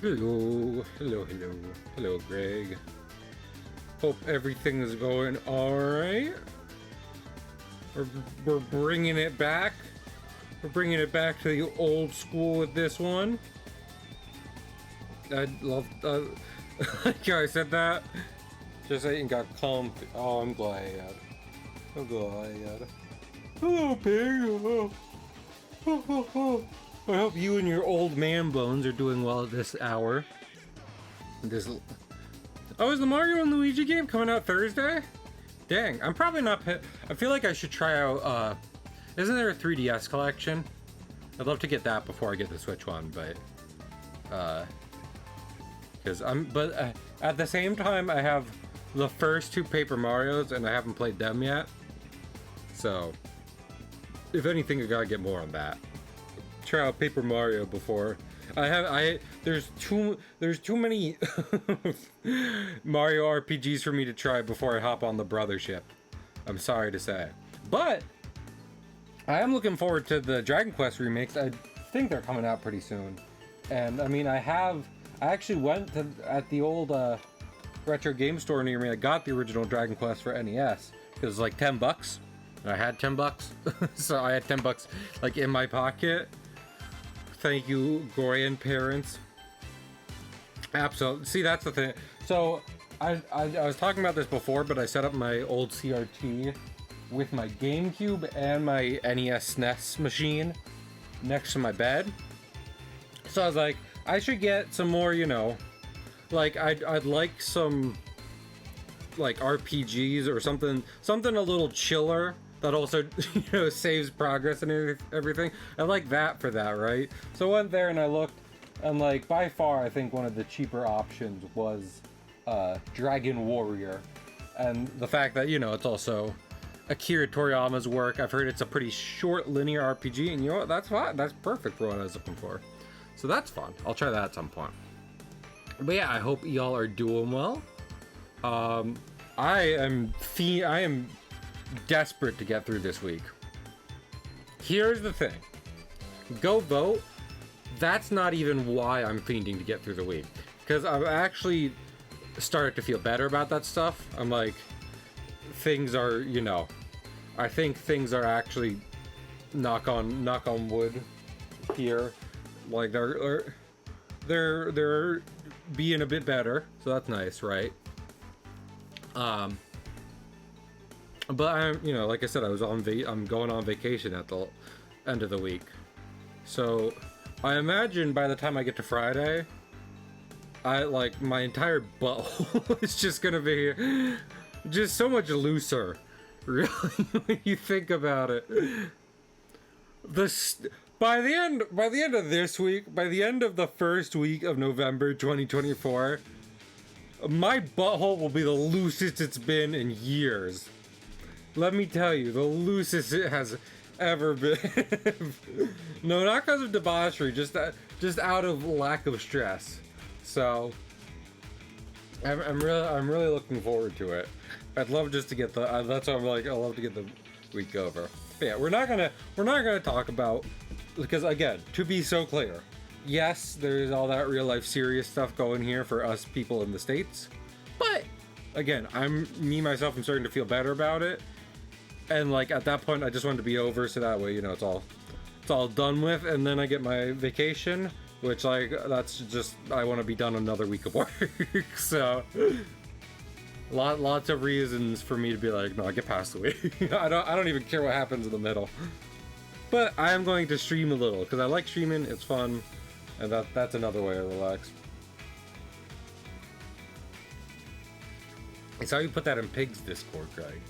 Hello, Greg. Hope everything is going alright. We're bringing it back. We're bringing it back to the old school with this one. I love, like how I said that. Just ain't got comfy. Oh, I'm glad. I'm glad. Hello, pig. I hope you and your old man bones are doing well at this hour. Oh, is the Mario and Luigi game coming out Thursday? Dang, I'm probably not. I feel like I should try out. Isn't there a 3DS collection? I'd love to get that before I get the Switch one, but because at the same time, I have the first two Paper Marios and I haven't played them yet. So, if anything, I gotta get more on that. Try out Paper Mario before. There's too many Mario RPGs for me to try before I hop on the Brothership. I'm sorry to say. But I am looking forward to the Dragon Quest remakes. I think they're coming out pretty soon. And I mean, I actually went to at the old retro game store near me. I got the original Dragon Quest for NES because it was like $10. And I had $10. So I had $10 like in my pocket. Thank you, grandparents. Absolutely. See, that's the thing. So, I was talking about this before, but I set up my old CRT with my GameCube and my NES SNES machine next to my bed. So I was like, I should get some more, you know, like I'd like some like RPGs or something a little chiller. That also, you know, saves progress and everything. I like that for that, right? So I went there and I looked, and like by far, I think one of the cheaper options was Dragon Warrior, and the fact that, you know, it's also Akira Toriyama's work. I've heard it's a pretty short linear RPG, and you know what? That's fine. That's perfect for what I was looking for. So that's fun. I'll try that at some point. But yeah, I hope y'all are doing well. I am desperate to get through this week. Here's the thing. Go vote. That's not even why I'm fiending to get through the week. Because I've actually started to feel better about that stuff. I'm like, things are, you know, I think things are actually knock on wood here. Like they're being a bit better. So that's nice, right? But I'm, you know, like I said, I'm going on vacation at the end of the week. So I imagine by the time I get to Friday, my entire butthole is just gonna be just so much looser, really, when you think about it. By the end of this week, by the end of the first week of November 2024, my butthole will be the loosest it's been in years. Let me tell you, the loosest it has ever been. No, not because of debauchery, just out of lack of stress. So I'm really looking forward to it. I'd love just to get that's why I'm like, I love to get the week over. But yeah, we're not gonna talk about, because again, to be so clear, yes, there's all that real life serious stuff going here for us people in the States, but again, I'm starting to feel better about it. And like at that point, I just wanted to be over, so that way, you know, it's all done with, and then I get my vacation, which like that's just, I want to be done another week of work. So lots of reasons for me to be like, no, I get past the week. I don't even care what happens in the middle. But I am going to stream a little because I like streaming. It's fun, and that's another way to relax. I saw you put that in Pig's Discord, Greg.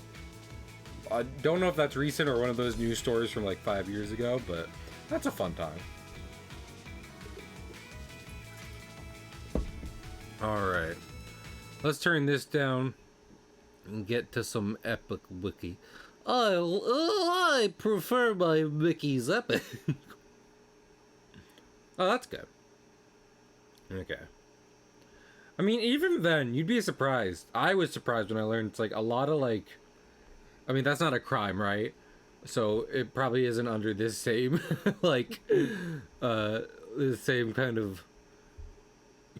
I don't know if that's recent or one of those news stories from like 5 years ago, but that's a fun time. Alright. Let's turn this down and get to some epic wiki. I prefer my wikis epic. Oh, that's good. Okay. I mean, even then, you'd be surprised. I was surprised when I learned it's like a lot of like, I mean, that's not a crime, right? So it probably isn't under this same, like, the same kind of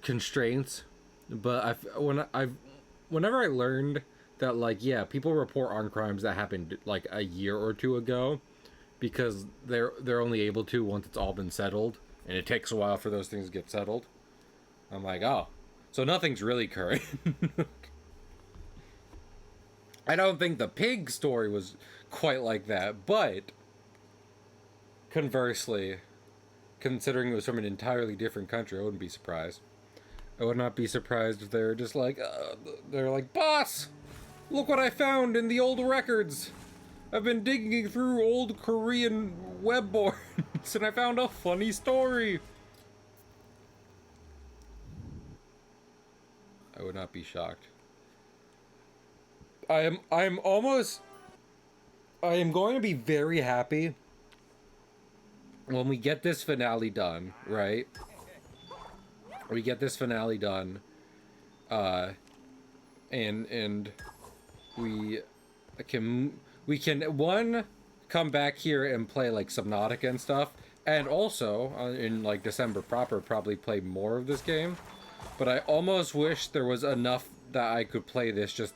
constraints, but whenever I learned that, like, yeah, people report on crimes that happened like a year or two ago because they're only able to once it's all been settled, and it takes a while for those things to get settled. I'm like, oh, so nothing's really current. I don't think the pig story was quite like that, but conversely, considering it was from an entirely different country, I wouldn't be surprised. I would not be surprised if they're just like, they're like, boss, look what I found in the old records. I've been digging through old Korean web boards and I found a funny story. I would not be shocked. I am going to be very happy when we get this finale done, right? We get this finale done, and we can one come back here and play like Subnautica and stuff, and also in like December proper probably play more of this game. But I almost wish there was enough that I could play this just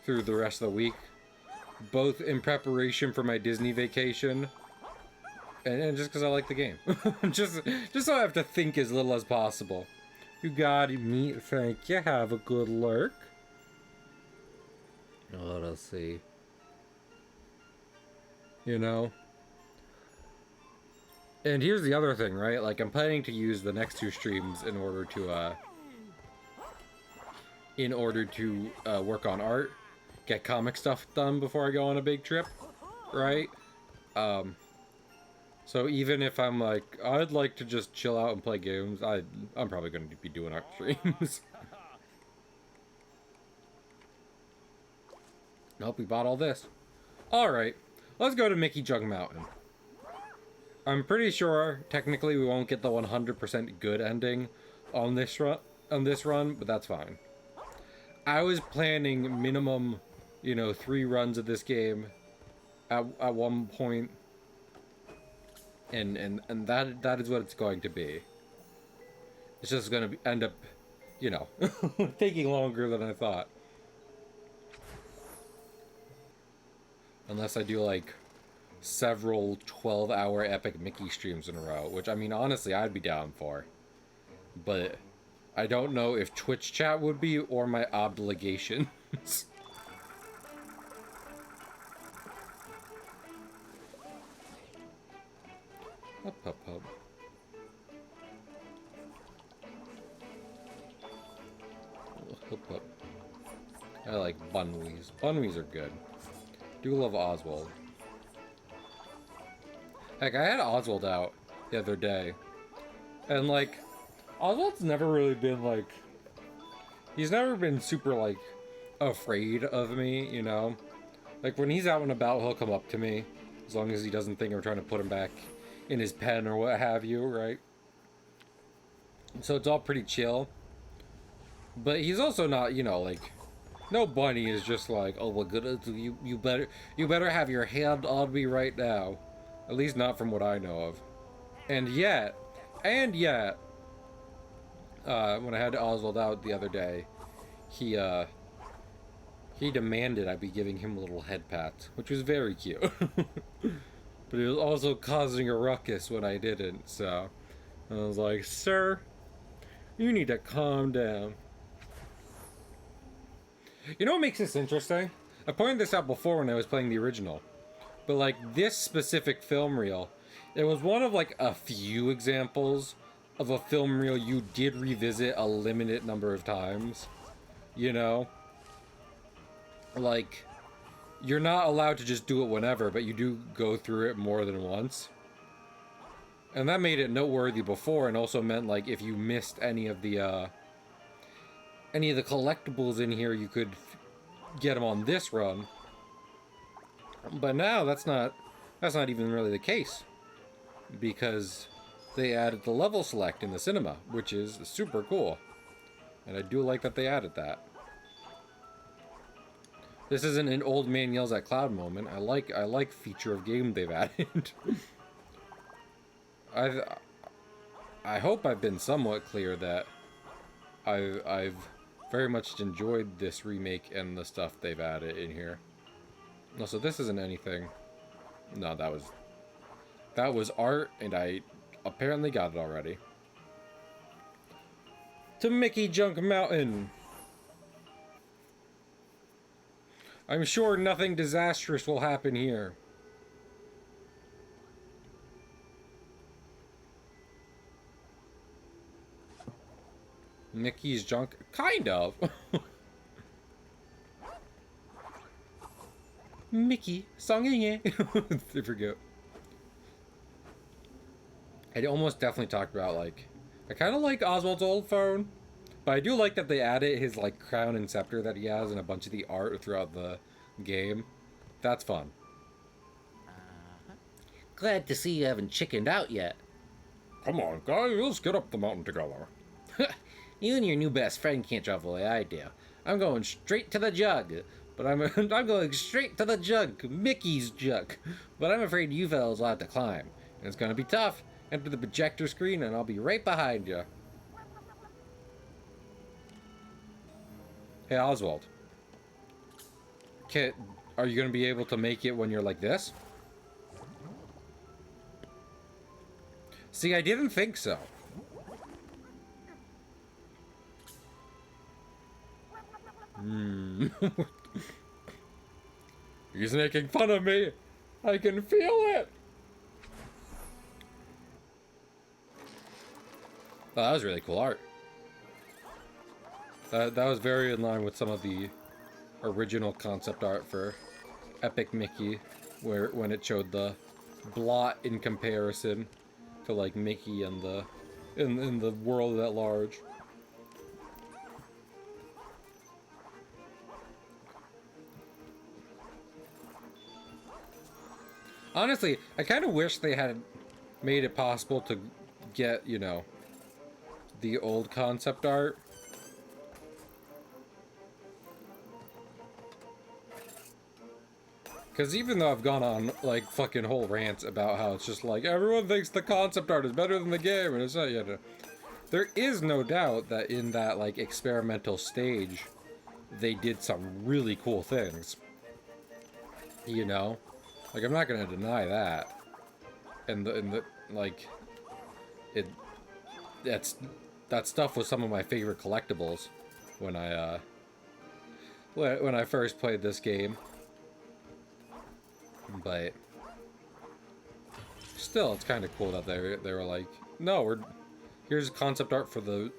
through the rest of the week, both in preparation for my Disney vacation and just because I like the game. just so I have to think as little as possible. You got me, thank you. Have a good lurk. Let us see. You know? And here's the other thing, right? Like, I'm planning to use the next two streams in order to work on art, get comic stuff done before I go on a big trip, right? So even if I'm like, I'd like to just chill out and play games, I'm probably going to be doing art streams. Nope, we bought all this. Alright, let's go to Mickey Jug Mountain. I'm pretty sure, technically, we won't get the 100% good ending on this run, but that's fine. I was planning minimum, 3 runs of this game at one point. And that is what it's going to be. It's just going to end up, taking longer than I thought. Unless I do, like, several 12-hour epic Mickey streams in a row, which, I mean, honestly, I'd be down for. But I don't know if Twitch chat would be, or my obligations. Up, up, up. Up, up. I like bunwees. Bunwees are good. Do love Oswald. Heck, I had Oswald out the other day. And, like, Oswald's never really been, like... He's never been super, like, afraid of me, you know? Like, when he's out and about, he'll come up to me. As long as he doesn't think I'm trying to put him back in his pen or what have you, right? So it's all pretty chill. But he's also not, like... No bunny is just like, oh my goodness, you better have your hand on me right now. At least not from what I know of. And yet, when I had Oswald out the other day, he demanded I be giving him little head pats, which was very cute. But it was also causing a ruckus when I didn't, so I was like, sir, you need to calm down. You know what makes this interesting? I pointed this out before when I was playing the original. But, like, this specific film reel, it was one of, like, a few examples of a film reel you did revisit a limited number of times. You know? Like, you're not allowed to just do it whenever, but you do go through it more than once. And that made it noteworthy before, and also meant, like, if you missed any of the collectibles in here, you could get them on this run. But now that's not even really the case, because they added the level select in the cinema, which is super cool, and I do like that they added that. This isn't an old man yells at cloud moment. I like feature of game they've added. I hope I've been somewhat clear that I've very much enjoyed this remake and the stuff they've added in here. Also, this isn't anything. No, that was art, and I apparently got it already. To Mickey Junk Mountain. I'm sure nothing disastrous will happen here. Mickey's junk? Kind of. Mickey, songing I forget. I almost definitely talked about, like, I kind of like Oswald's old phone, but I do like that they added his, like, crown and scepter that he has and a bunch of the art throughout the game. That's fun. Glad to see you haven't chickened out yet. Come on, guys, let's get up the mountain together. You and your new best friend can't travel the way I do. I'm going straight to the jug. But I'm going straight to the jug. Mickey's jug. But I'm afraid you fellas will have to climb. And it's going to be tough. Enter the projector screen and I'll be right behind you. Hey, Oswald. Are you going to be able to make it when you're like this? See, I didn't think so. He's making fun of me. I can feel it. Oh, that was really cool art. That was very in line with some of the original concept art for Epic Mickey, when it showed the blot in comparison to like Mickey and the in the world at large. Honestly, I kind of wish they had made it possible to get, you know, the old concept art. Because even though I've gone on, like, fucking whole rants about how it's just like, everyone thinks the concept art is better than the game, and it's not yet. There is no doubt that in that, like, experimental stage, they did some really cool things. You know? Like, I'm not gonna deny that. And the like, that stuff was some of my favorite collectibles when I first played this game. But still, it's kind of cool that they were like, no, here's concept art for the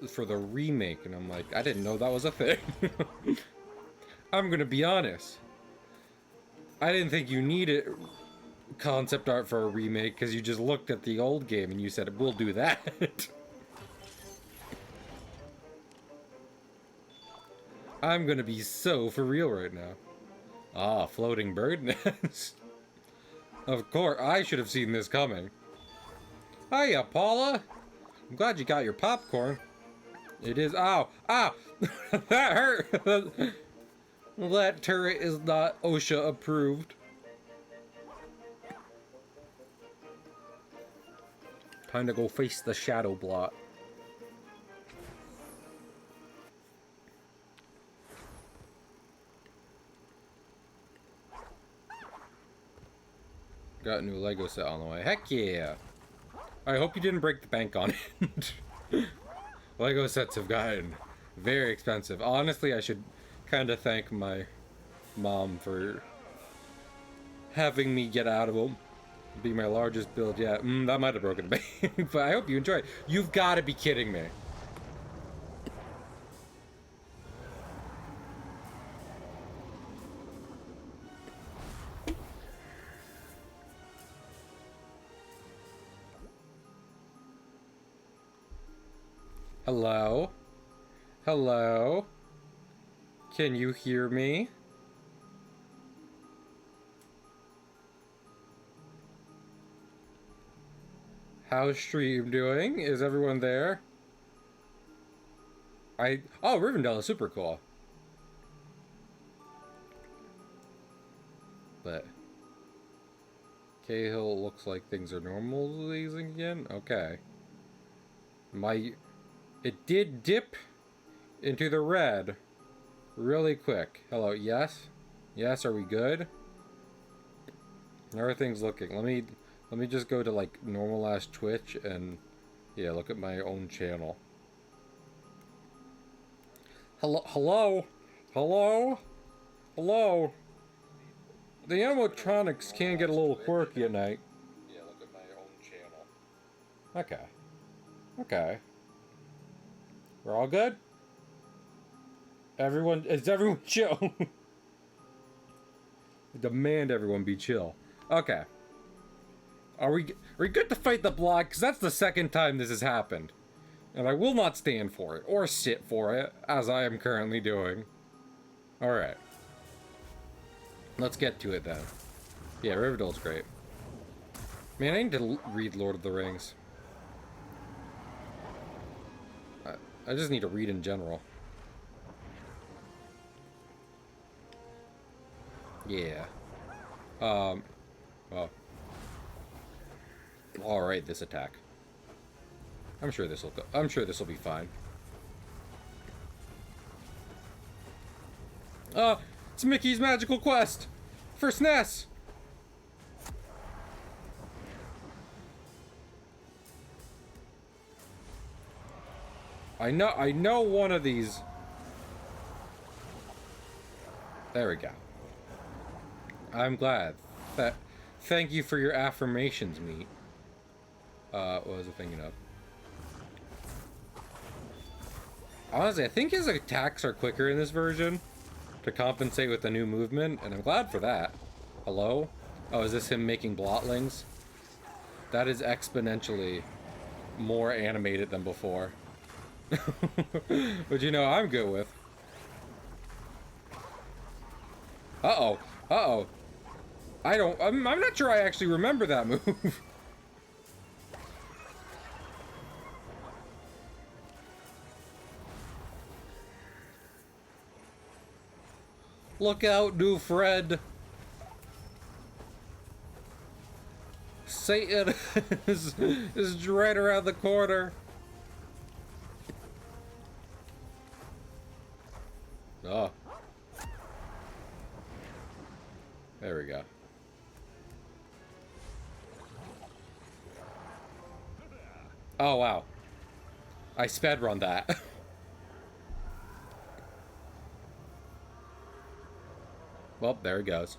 remake, and I'm like, I didn't know that was a thing. I'm gonna be honest. I didn't think you needed concept art for a remake because you just looked at the old game and you said, we'll do that. I'm gonna be so for real right now. Ah, floating bird nest. Of course, I should have seen this coming. Hiya, Paula. I'm glad you got your popcorn. It is. Ow! Ow! That hurt! That turret is not OSHA approved. Time to go face the shadow blot. Got a new Lego set on the way. Heck yeah! I hope you didn't break the bank on it. Lego sets have gotten very expensive. Honestly, I should kind of thank my mom for having me get out of them. Be my largest build yet. That might have broken the bank, but I hope you enjoy it. You've got to be kidding me. Hello? Hello? Can you hear me? How's stream doing? Is everyone there? Oh, Rivendell is super cool. But Cahill looks like things are normalizing again? Okay. It did dip into the red really quick. Hello, yes? Yes, are we good? How are things looking? Let me just go to like normal ass Twitch and yeah, look at my own channel. Hello, hello, hello, hello. The animatronics can get a little quirky at night. Yeah, look at my own channel. Okay. Okay. We're all good? Is everyone chill? I demand everyone be chill. Okay. Are we good to fight the block? Because that's the second time this has happened. And I will not stand for it, or sit for it, as I am currently doing. Alright. Let's get to it then. Yeah, Riverdale's great. Man, I need to read Lord of the Rings. I just need to read in general. Yeah. Oh. Alright, this attack. I'm sure this will be fine. It's Mickey's Magical Quest for SNES. I know one of these. There we go. I'm glad. Thank you for your affirmations, meat. What was I thinking of? Honestly, I think his attacks are quicker in this version to compensate with the new movement, and I'm glad for that. Hello? Oh, is this him making blotlings? That is exponentially more animated than before. But you know, I'm good with. Uh-oh. Uh-oh. I'm not sure I actually remember that move. Look out, new Fred. Satan is right around the corner. Oh. There we go. Oh, wow. I sped run that. Well, there it goes.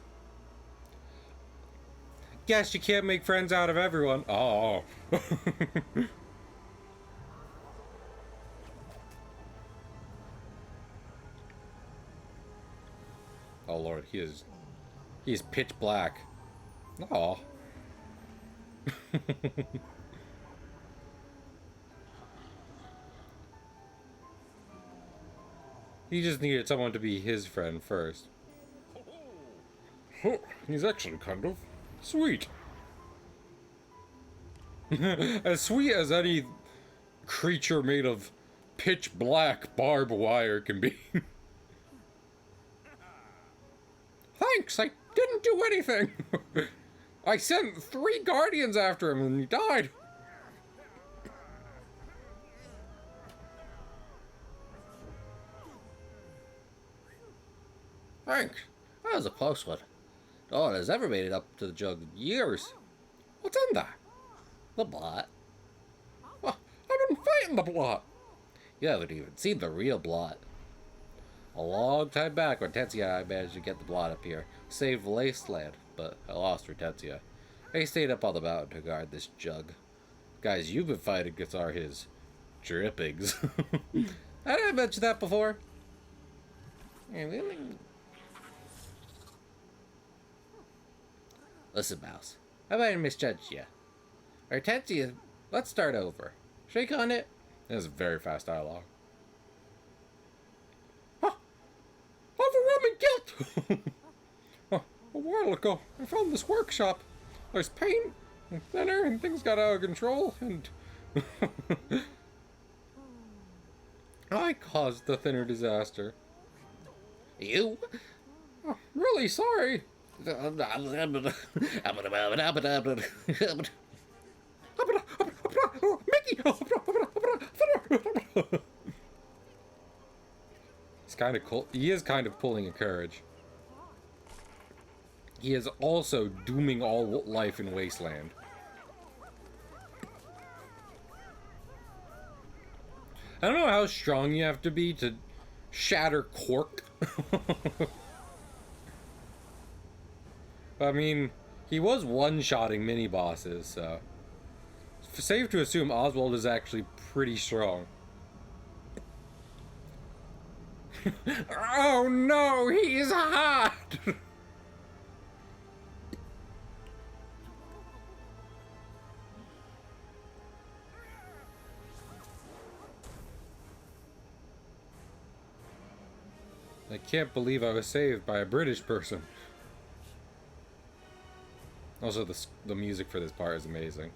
Guess you can't make friends out of everyone. Oh. Oh Lord, he is pitch black. Oh. He just needed someone to be his friend first. Oh, he's actually kind of sweet. As sweet as any creature made of pitch black barbed wire can be. Thanks, I didn't do anything. I sent 3 guardians after him and he died. Thanks. That was a close one. No one has ever made it up to the jug in years. What's in there? The blot. Well, I've been fighting the blot. You haven't even seen the real blot. A long time back when Tetsuya and I managed to get the blot up here, saved Wasteland, but I lost for Tetsuya. I stayed up on the mountain to guard this jug. Guys you've been fighting against are his drippings. Did I mention that before? Listen, Mouse. I might have misjudged you. Or Tetsuya, let's start over. Shake on it. That was very fast dialogue. Overwhelming guilt! A while ago, I found this workshop. There's paint and thinner, and things got out of control, and I caused the thinner disaster. You? Oh, really sorry. Mickey! He's kind of cool. He is kind of pulling a courage. He is also dooming all life in Wasteland. I don't know how strong you have to be to shatter cork. I mean, he was one-shotting mini-bosses, so... It's safe to assume Oswald is actually pretty strong. Oh no, he's hot! I can't believe I was saved by a British person. Also, the music for this part is amazing.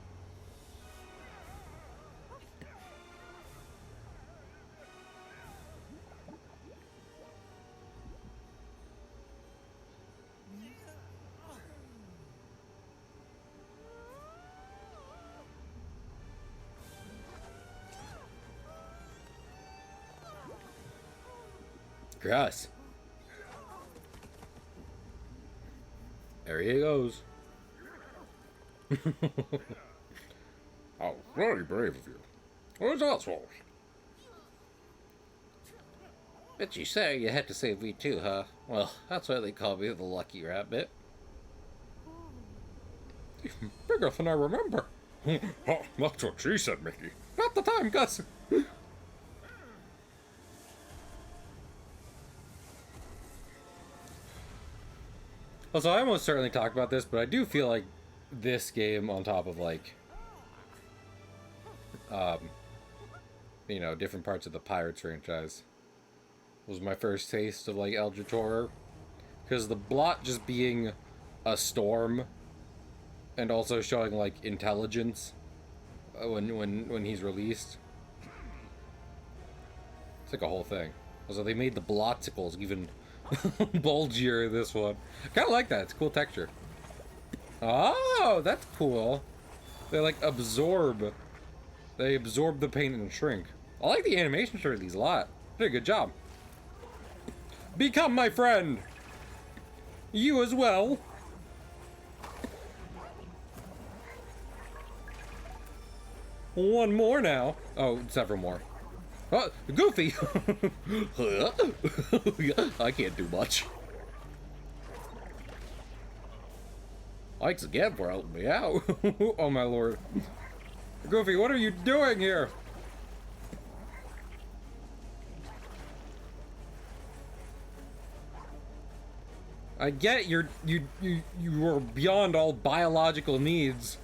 Grass. There he goes. How very brave of you. Where's Oswald? Bet you say you had to save me too, huh? Well, that's why they call me the Lucky Rabbit. Bigger than I remember. Oh, that's what she said, Mickey. Not the time, Gus. Also, I almost certainly talked about this, but I do feel like this game, on top of like, you know, different parts of the Pirates franchise, was my first taste of like Eldritch horror, because the blot just being a storm, and also showing like intelligence when he's released. It's like a whole thing. Also, they made the blotsicles even bulgier in this one. I kind of like that. It's a cool texture. Oh, that's cool. They like absorb. They absorb the paint and shrink. I like the animation for these a lot. Did a good job. Become my friend. You as well. One more now. Oh, several more. Oh, Goofy! I can't do much. Thanks again for helping me out. Oh my lord. Goofy, what are you doing here? I get you are beyond all biological needs,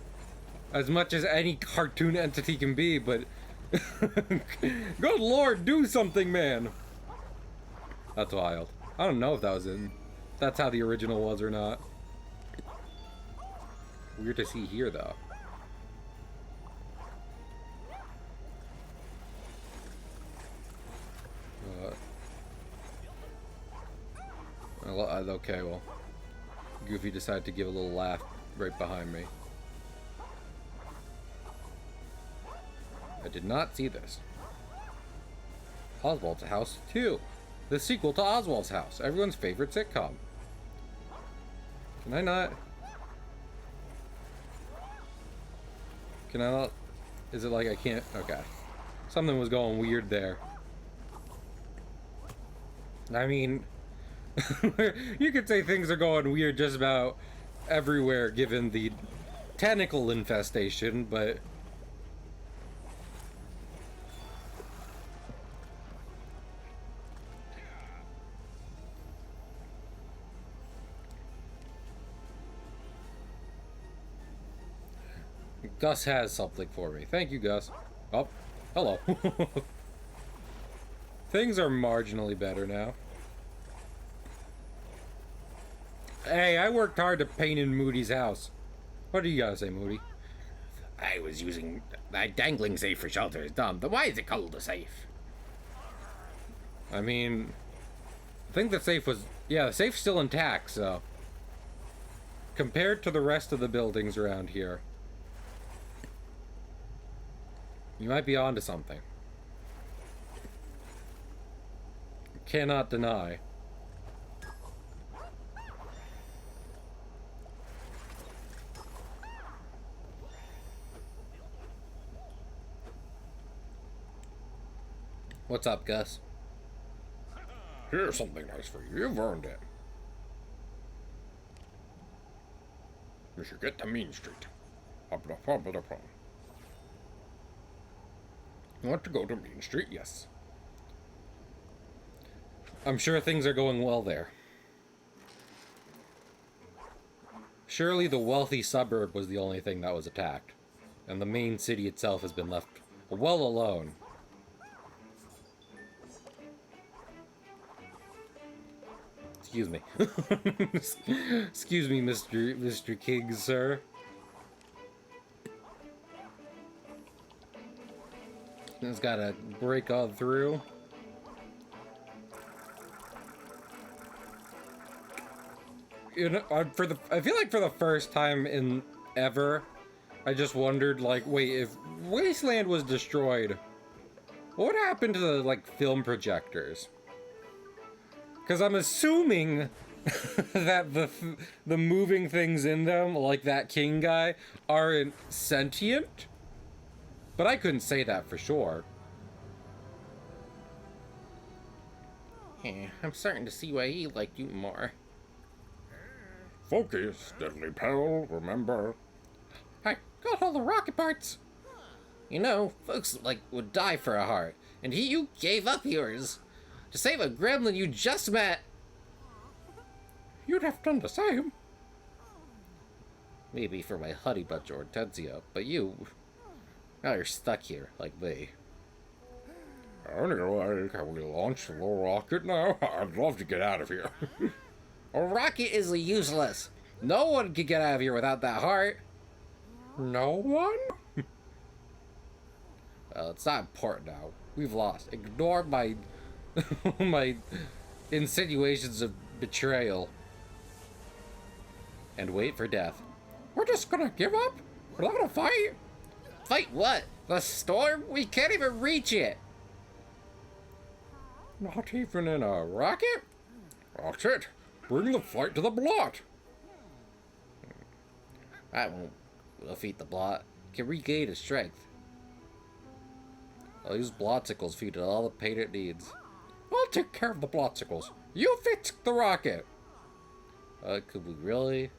as much as any cartoon entity can be, but good lord, do something, man. That's wild. I don't know if that was in. That's how the original was or not. Weird to see here, though. Okay, well, Goofy decided to give a little laugh right behind me. I did not see this. Oswald's House 2. The sequel to Oswald's House, everyone's favorite sitcom. Can I not? Can I not? Is it like I can't? Okay. Something was going weird there. I mean, you could say things are going weird just about everywhere given the tentacle infestation, but Gus has something for me. Thank you, Gus. Oh, hello. Things are marginally better now. Hey, I worked hard to paint in Moody's house. What do you gotta say, Moody? I was using that dangling safe for shelter is dumb, but why is it called a safe? I mean, I think the safe was... Yeah, the safe's still intact, so... Compared to the rest of the buildings around here, you might be onto something. cannot deny. What's up, Gus? Here's something nice for you. You've earned it. You should get to Mean Street. You want to go to Mean Street? Yes. I'm sure things are going well there. Surely the wealthy suburb was the only thing that was attacked, and the main city itself has been left well alone. Excuse me. Excuse me, Mr. King, sir. It's gotta break on through. You know, I feel like for the first time in ever, I just wondered, like, wait, if Wasteland was destroyed, what happened to the, like, film projectors? Because I'm assuming that the moving things in them, like that king guy, aren't sentient? But I couldn't say that for sure. Yeah, I'm starting to see why he liked you more. Focus, deadly pal, remember. I got all the rocket parts. You know, folks would die for a heart, and you gave up yours to save a gremlin you just met. You'd have done the same. Maybe for my honey bunch or Hortensia, but now you're stuck here, like me. Anyway, can we launch the rocket now? I'd love to get out of here. A rocket is useless. No one can get out of here without that heart. No one? Well, it's not important now. We've lost. Ignore my my insinuations of betrayal. And wait for death. We're just gonna give up? We're not gonna fight? Fight what? The storm? We can't even reach it. Not even in a rocket? That's it. Bring the fight to the blot. That won't defeat the blot. Can regain its strength. I'll use blotsicles feed it all the pain it needs. I'll take care of the blotsicles. You fix the rocket. Could we really?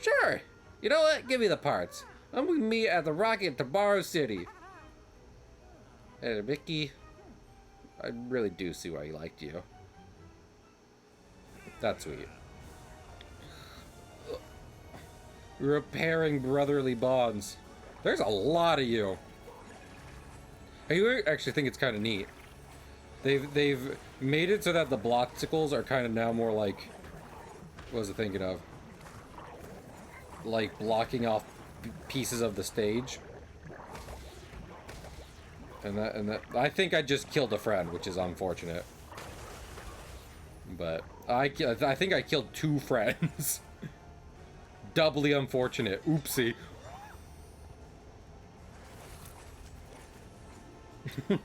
Sure. You know what? Give me the parts. I'm gonna meet at the rocket tomorrow city. Hey, Mickey. I really do see why he liked you. That's sweet. Repairing brotherly bonds. There's a lot of you. I actually think it's kind of neat. They've made it so that the blotsicles are kind of now more like, what was I thinking of? Like blocking off pieces of the stage. And that I think I just killed a friend, which is unfortunate. But I think I killed 2 friends. Doubly unfortunate. Oopsie.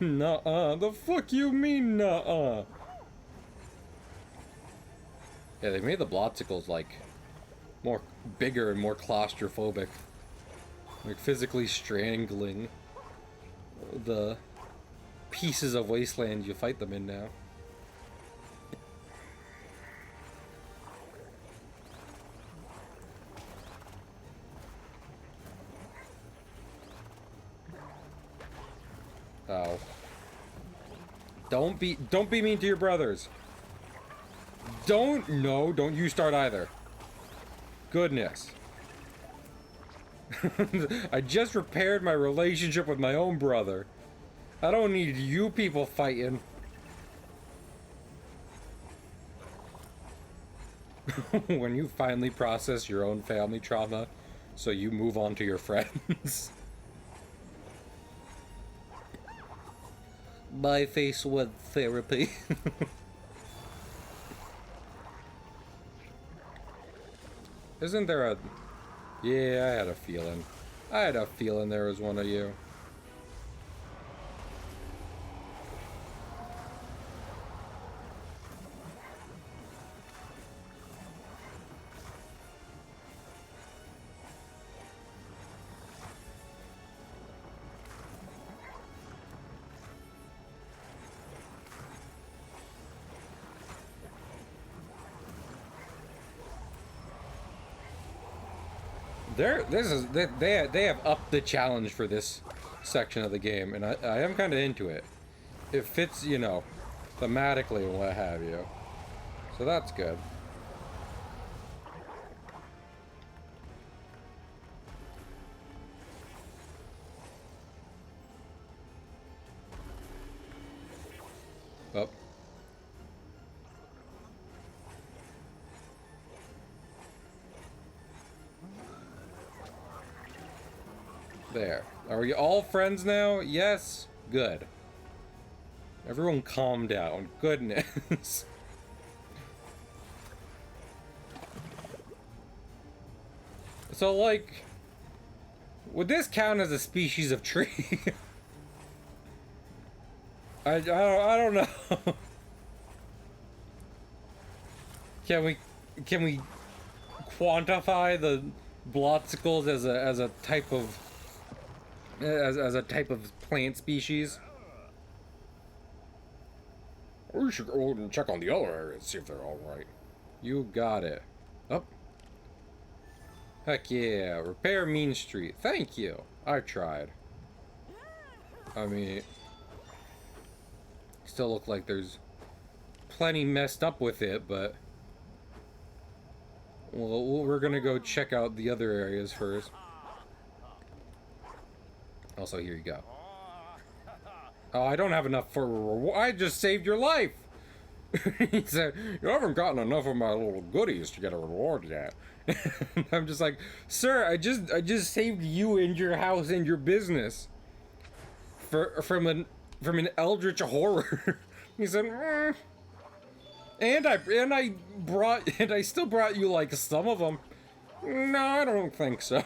Nuh-uh. The fuck you mean, nuh-uh? Yeah, they made the blotsicles, like, more bigger and more claustrophobic. Like, physically strangling the pieces of wasteland you fight them in now. Oh. Don't be mean to your brothers. Don't you start either. Goodness. I just repaired my relationship with my own brother. I don't need you people fighting. When you finally process your own family trauma, so you move on to your friends. My face went therapy. Isn't there a... Yeah, I had a feeling. I had a feeling there was one of you. They have upped the challenge for this section of the game, and I am kind of into it. It fits, you know, thematically and what have you. So that's good. Oh. There. Are we all friends now? Yes? Good. Everyone calm down. Goodness. So, like, would this count as a species of tree? I don't know. Can we quantify the blotsicles as a type of as a type of plant species? We should go and check on the other areas, see if they're all right. You got it. Oh. Heck yeah. Repair Mean Street. Thank you. I tried. I mean, still look like there's plenty messed up with it, but well, we're gonna go check out the other areas first. Also, here you go. Oh, I don't have enough for a reward. I just saved your life. He said, "You haven't gotten enough of my little goodies to get a reward yet." I'm just like, "Sir, I just saved you and your house and your business from an eldritch horror." He said, "And I still brought you like some of them." No, I don't think so.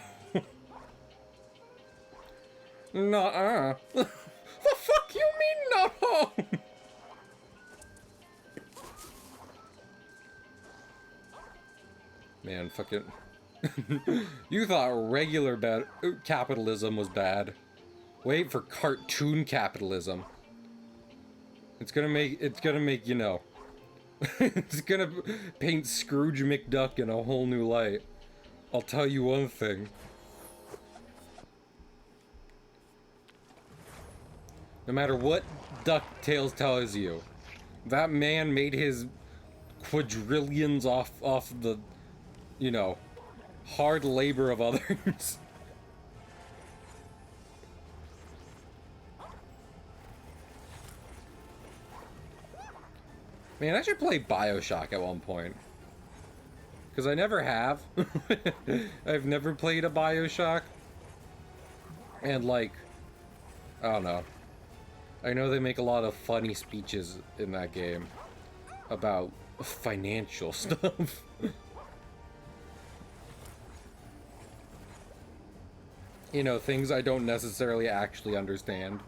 Nuh-uh. The fuck you mean no? Man, fucking... You thought regular capitalism was bad. Wait for cartoon capitalism. It's gonna make, you know... It's gonna paint Scrooge McDuck in a whole new light. I'll tell you one thing. No matter what DuckTales tells you, that man made his quadrillions off the, you know, hard labor of others. Man, I should play BioShock at one point. Because I never have. I've never played a BioShock. And like, I don't know. I know they make a lot of funny speeches in that game about financial stuff. You know, things I don't necessarily actually understand.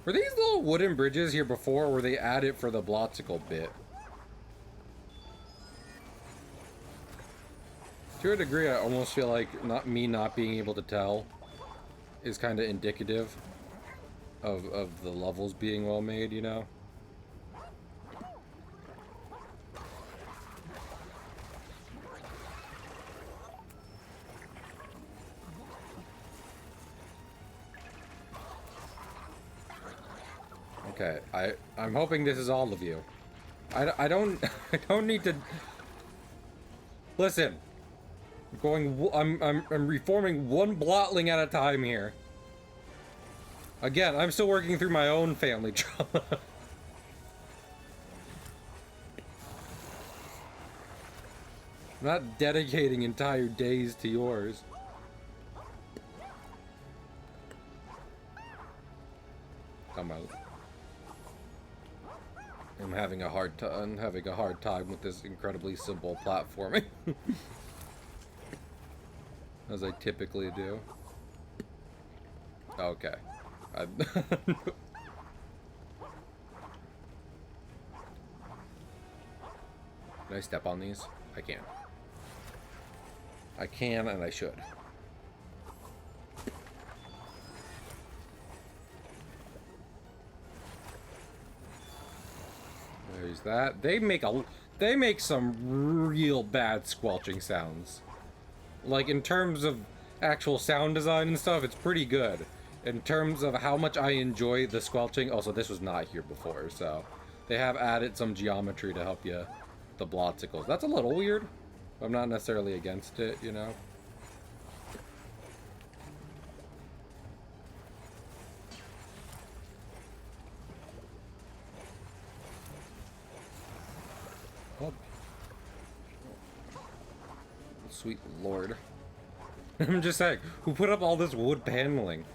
Were these little wooden bridges here before, or were they added for the blotsicle bit? To a degree, I almost feel like not being able to tell is kind of indicative of the levels being well made, you know? Okay, I'm hoping this is all of you. I don't I don't need to listen. I'm reforming one blotling at a time here. Again, I'm still working through my own family trauma. I'm not dedicating entire days to yours. Come out. I'm having a hard time with this incredibly simple platforming. As I typically do. Okay. Can I step on these? I can. I can and I should. There's that. They make they make some real bad squelching sounds. Like, in terms of actual sound design and stuff, it's pretty good. In terms of how much I enjoy the squelching, also this was not here before, so they have added some geometry to help you, the blotsicles. That's a little weird. I'm not necessarily against it, you know. Oh. Sweet lord. I'm just saying, who put up all this wood paneling?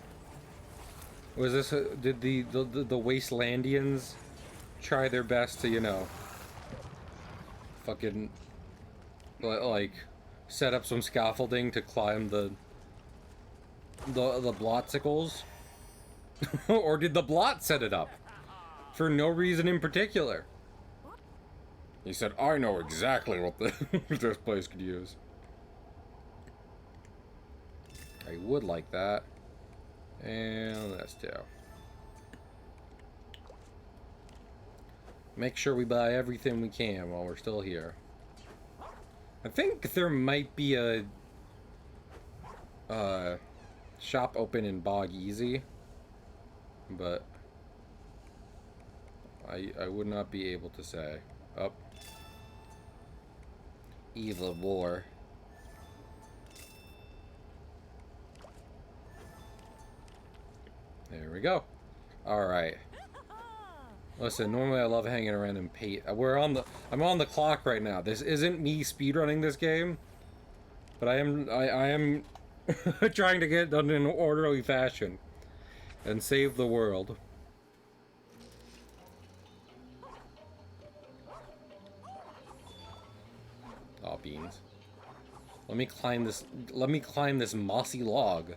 Was this, did the Wastelandians try their best to, you know, fucking, like, set up some scaffolding to climb the blotsicles? Or did the blot set it up? For no reason in particular. He said, I know exactly what this place could use. I would like that. And that's too. Make sure we buy everything we can while we're still here. I think there might be a shop open in Bog Easy, but I would not be able to say. Up. Eve of War. There we go. Alright. Listen, normally I love hanging around and pay. I'm on the clock right now. This isn't me speedrunning this game, but I am trying to get it done in an orderly fashion and save the world. Aw, beans. Let me climb this mossy log.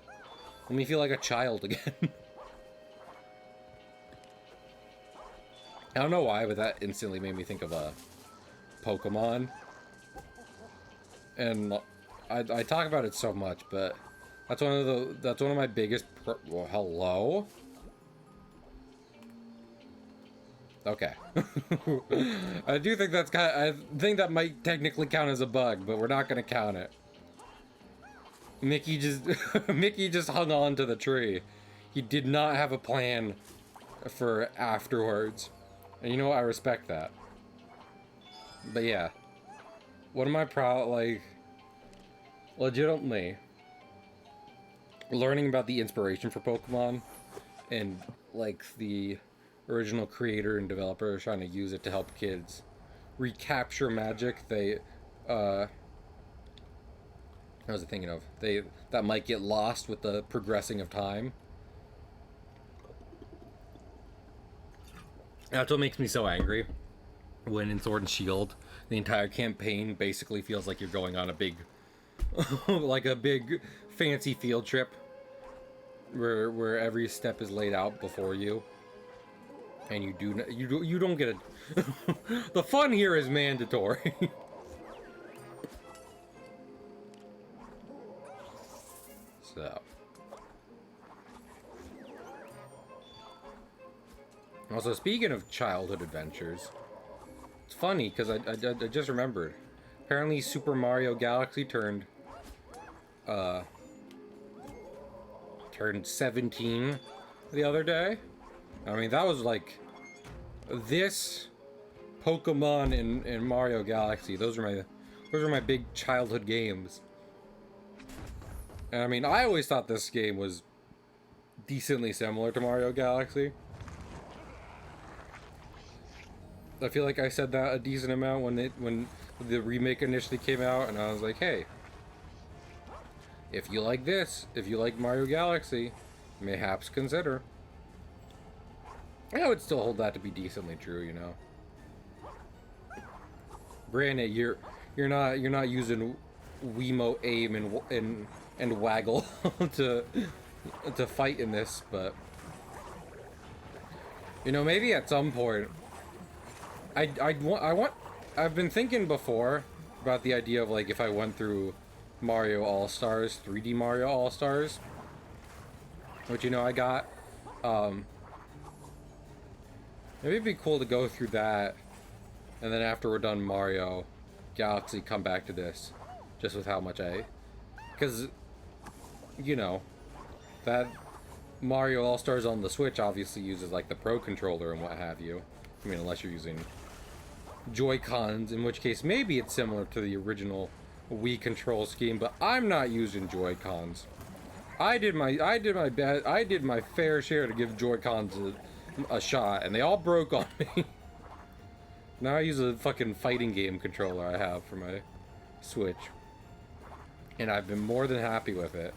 Let me feel like a child again. I don't know why, but that instantly made me think of a Pokemon. And I talk about it so much, but that's one of my biggest well, hello? Okay. I do think I think that might technically count as a bug, but we're not gonna count it. Mickey just hung on to the tree. He did not have a plan for afterwards. And you know what? I respect that. But yeah. What am I proud, like, legitimately learning about the inspiration for Pokemon and, like, the original creator and developer trying to use it to help kids recapture magic I was thinking of that might get lost with the progressing of time. That's what makes me so angry when in Sword and Shield the entire campaign basically feels like you're going on a big like a big fancy field trip where every step is laid out before you and you don't get a the fun here is mandatory. So also, speaking of childhood adventures, it's funny because I just remembered. Apparently, Super Mario Galaxy turned 17 the other day. I mean, that was like this Pokemon and Mario Galaxy. Those are my big childhood games. And I mean, I always thought this game was decently similar to Mario Galaxy. I feel like I said that a decent amount when the remake initially came out, and I was like, hey, if you like this, if you like Mario Galaxy, mayhaps consider. I would still hold that to be decently true, you know. Granted, you're not using Wiimote aim and waggle to fight in this, but you know, maybe at some point I've been thinking before about the idea of like if I went through Mario All-Stars, 3D Mario All-Stars, which, you know, I got, maybe it'd be cool to go through that And then after we're done Mario Galaxy, come back to this. Just with how much because, you know, that Mario All-Stars on the Switch obviously uses like the Pro Controller and what have you. I mean, unless you're using Joy-Cons, in which case maybe it's similar to the original Wii control scheme, but I'm not using Joy-Cons. I did my fair share to give Joy-Cons a shot, and they all broke on me. Now I use a fucking fighting game controller I have for my Switch, and I've been more than happy with it.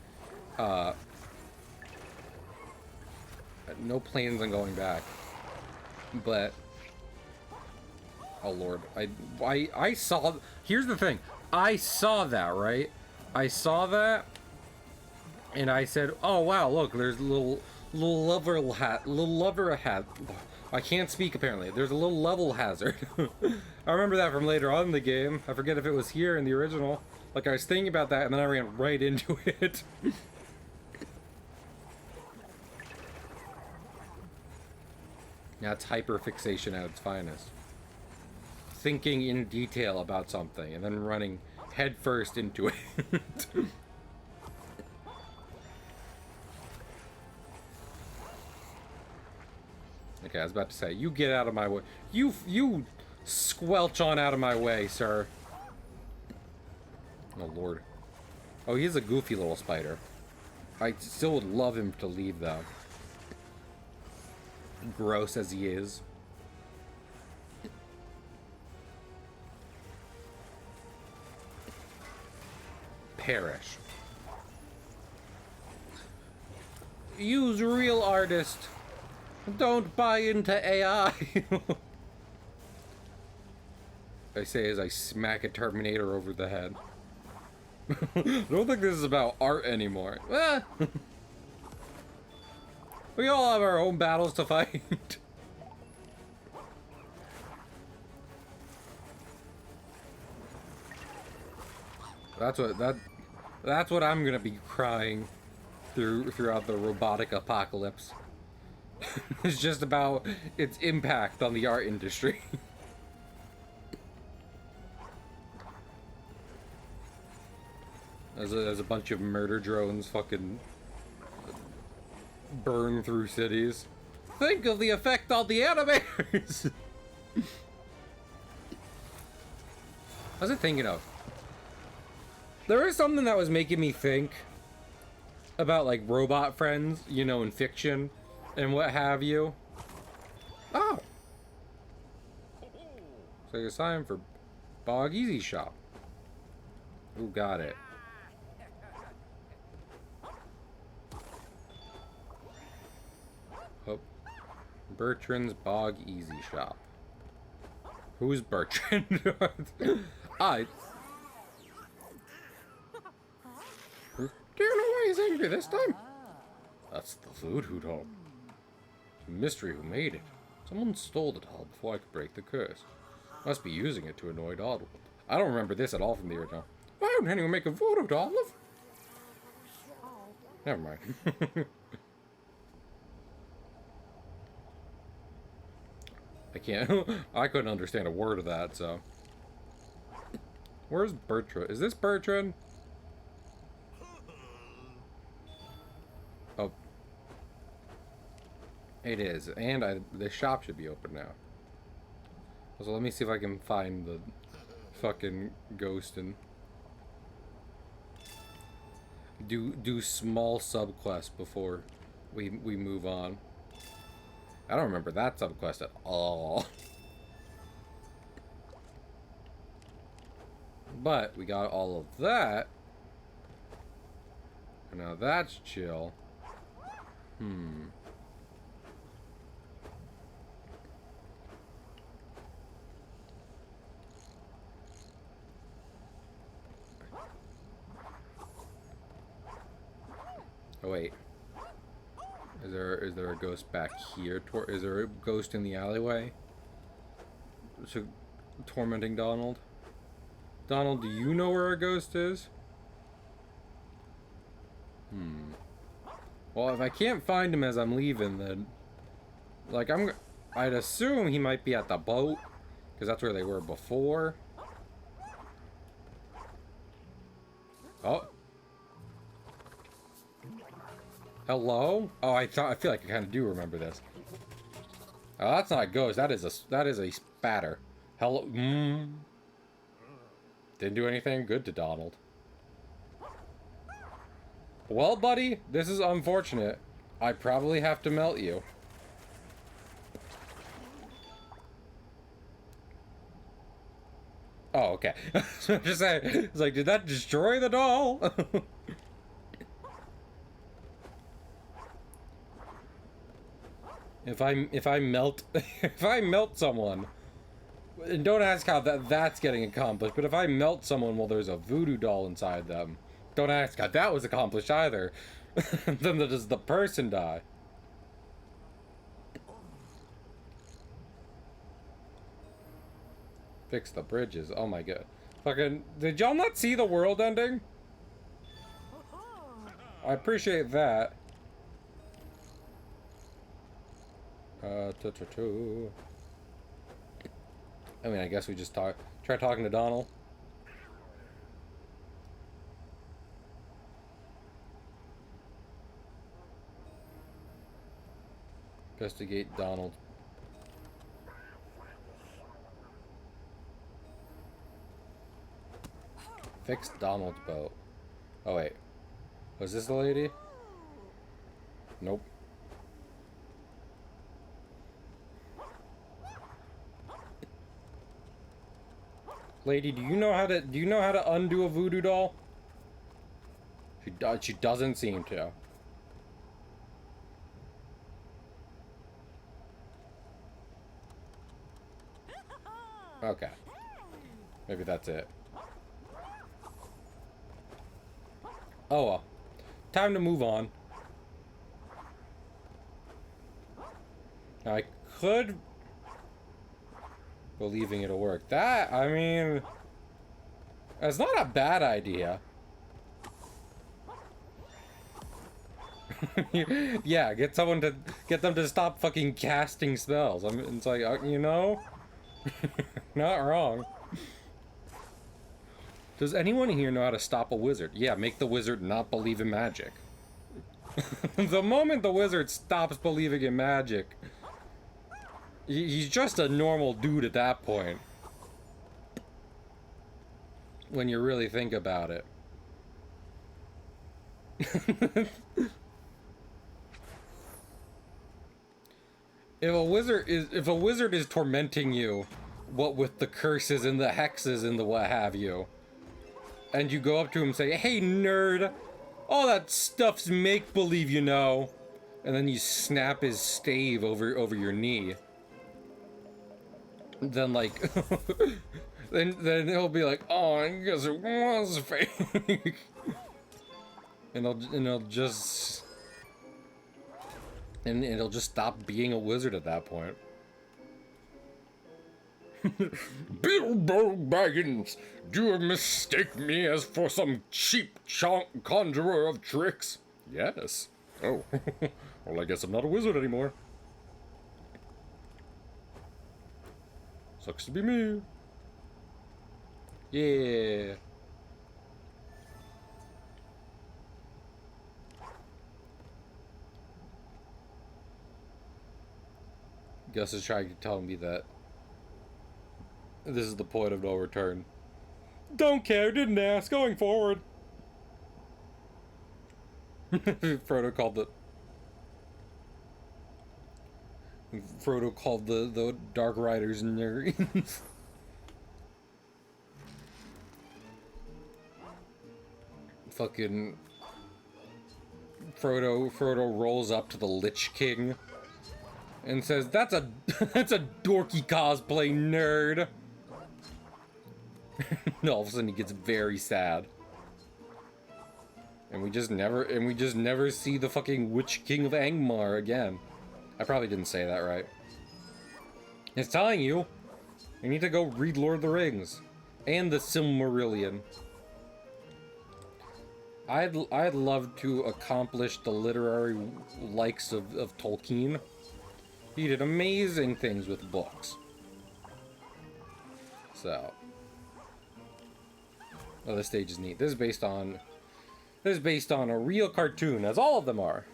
No plans on going back, but oh lord, I saw. Here's the thing, I saw that, right? I saw that, and I said, oh wow, look, there's a little level hat. I can't speak apparently. There's a little level hazard. I remember that from later on in the game. I forget if it was here in the original. Like, I was thinking about that, and then I ran right into it. That's hyperfixation at its finest. Thinking in detail about something, and then running headfirst into it. Okay, I was about to say, you get out of my way. You squelch on out of my way, sir. Oh, Lord. Oh, he's a goofy little spider. I still would love him to leave, though. Gross as he is. Perish. Use real artist. Don't buy into AI. I say as I smack a Terminator over the head. I don't think this is about art anymore. We all have our own battles to fight. That's what I'm gonna be crying throughout the robotic apocalypse. It's just about its impact on the art industry. As a bunch of murder drones fucking burn through cities. Think of the effect on the animators! What was I thinking of? There is something that was making me think about, like, robot friends, you know, in fiction and what have you. Oh! So a sign for Bog Easy Shop. Ooh, got it. Oh. Bertrand's Bog Easy Shop. Who's Bertrand? I... Do you know why he's angry this time? That's the voodoo doll. It's a mystery who made it. Someone stole the doll before I could break the curse. Must be using it to annoy Donald. I don't remember this at all from the original. Why would anyone make a voodoo doll? Never mind. I can't. I couldn't understand a word of that, so. Where's Bertrand? Is this Bertrand? Oh. It is. And the shop should be open now. So let me see if I can find the fucking ghost and do small subquests before we move on. I don't remember that subquest at all. But we got all of that. And now that's chill. Oh wait. Is there a ghost back here? Is there a ghost in the alleyway? So, tormenting Donald? Donald, do you know where a ghost is? Well, if I can't find him as I'm leaving, then... Like, I'd assume he might be at the boat. Because that's where they were before. Oh. Hello? Oh, I feel like I kind of do remember this. Oh, that's not a ghost. That is a spatter. Hello. Didn't do anything good to Donald. Well, buddy, this is unfortunate. I probably have to melt you. Oh, okay. Just saying. It's like, did that destroy the doll? If I melt if I melt someone, and don't ask how that's getting accomplished, but if I melt someone while there's a voodoo doll inside them, don't ask how that was accomplished either. Then does the person die? Fix the bridges. Oh my god. Fucking, did y'all not see the world ending? I appreciate that. I mean, I guess we just try talking to Donald. Investigate Donald. Fix Donald's boat. Oh wait. Was this the lady? Nope. Lady, do you know how to undo a voodoo doll? She doesn't seem to. Okay. Maybe that's it. Oh well. Time to move on. I could believing it'll work. That, I mean, it's not a bad idea. Yeah, get them to stop fucking casting spells. I mean, it's like, you know, not wrong. Does anyone here know how to stop a wizard? Yeah, make the wizard not believe in magic. The moment the wizard stops believing in magic, he's just a normal dude at that point. When you really think about it. If a wizard is tormenting you, what with the curses and the hexes and the what have you, and you go up to him and say, "Hey nerd, all that stuff's make-believe, you know," and then you snap his stave over your knee, then like then he'll be like, "Oh, I guess it was fake." and it'll just stop being a wizard at that point. Bilbo Baggins, do you mistake me as for some cheap conjurer of tricks? Yes. Oh, well, I guess I'm not a wizard anymore. Sucks to be me. Yeah. Gus is trying to tell me that this is the point of no return. Don't care, didn't ask, going forward. Frodo called the Dark Riders nerds. Fucking Frodo rolls up to the Lich King and says, "That's a that's a dorky cosplay, nerd." And all of a sudden he gets very sad. And we just never see the fucking Witch King of Angmar again. I probably didn't say that right. It's telling you need to go read Lord of the Rings and the Silmarillion. I'd love to accomplish the literary likes of Tolkien. He did amazing things with books. So, oh, this stage is neat. This is based on a real cartoon, as all of them are.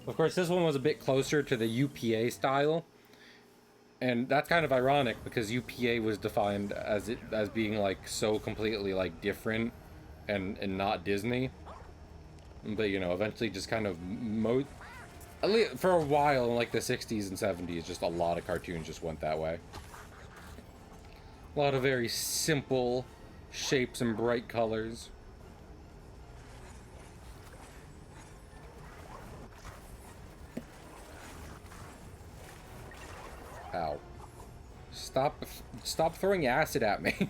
Of course, this one was a bit closer to the UPA style, and that's kind of ironic because UPA was defined as being like so completely like different and not Disney. But you know, eventually just kind of at least for a while in like the 60s and 70s, just a lot of cartoons just went that way. A lot of very simple shapes and bright colors. Ow. Stop throwing acid at me.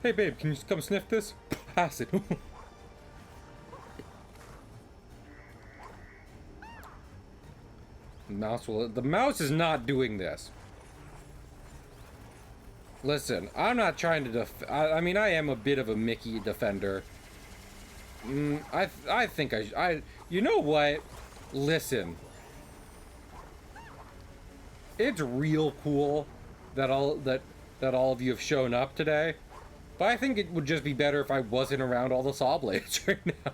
Hey babe, can you come sniff this? Acid. The mouse is not doing this. Listen, I'm not trying to I mean, I am a bit of a Mickey defender. I think you know what? Listen. It's real cool that all of you have shown up today. But I think it would just be better if I wasn't around all the saw blades right now.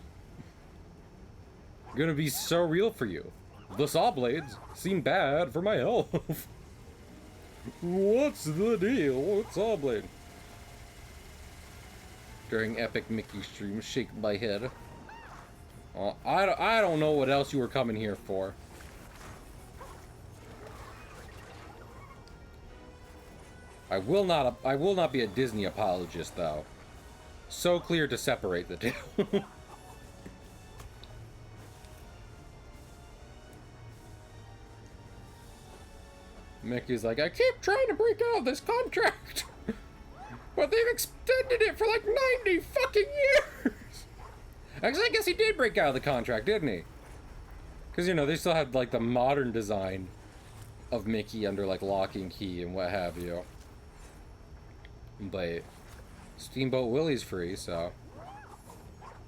Gonna be so real for you. The saw blades seem bad for my health. What's the deal with saw blade? During epic Mickey stream, shake my head. I don't know what else you were coming here for. I will not be a Disney apologist though. So clear to separate the two. Mickey's like, I keep trying to break out of this contract, but they've extended it for like 90 fucking years. Actually, I guess he did break out of the contract, didn't he? Because, you know, they still had like the modern design of Mickey under like lock and key and what have you. But Steamboat Willie's free, so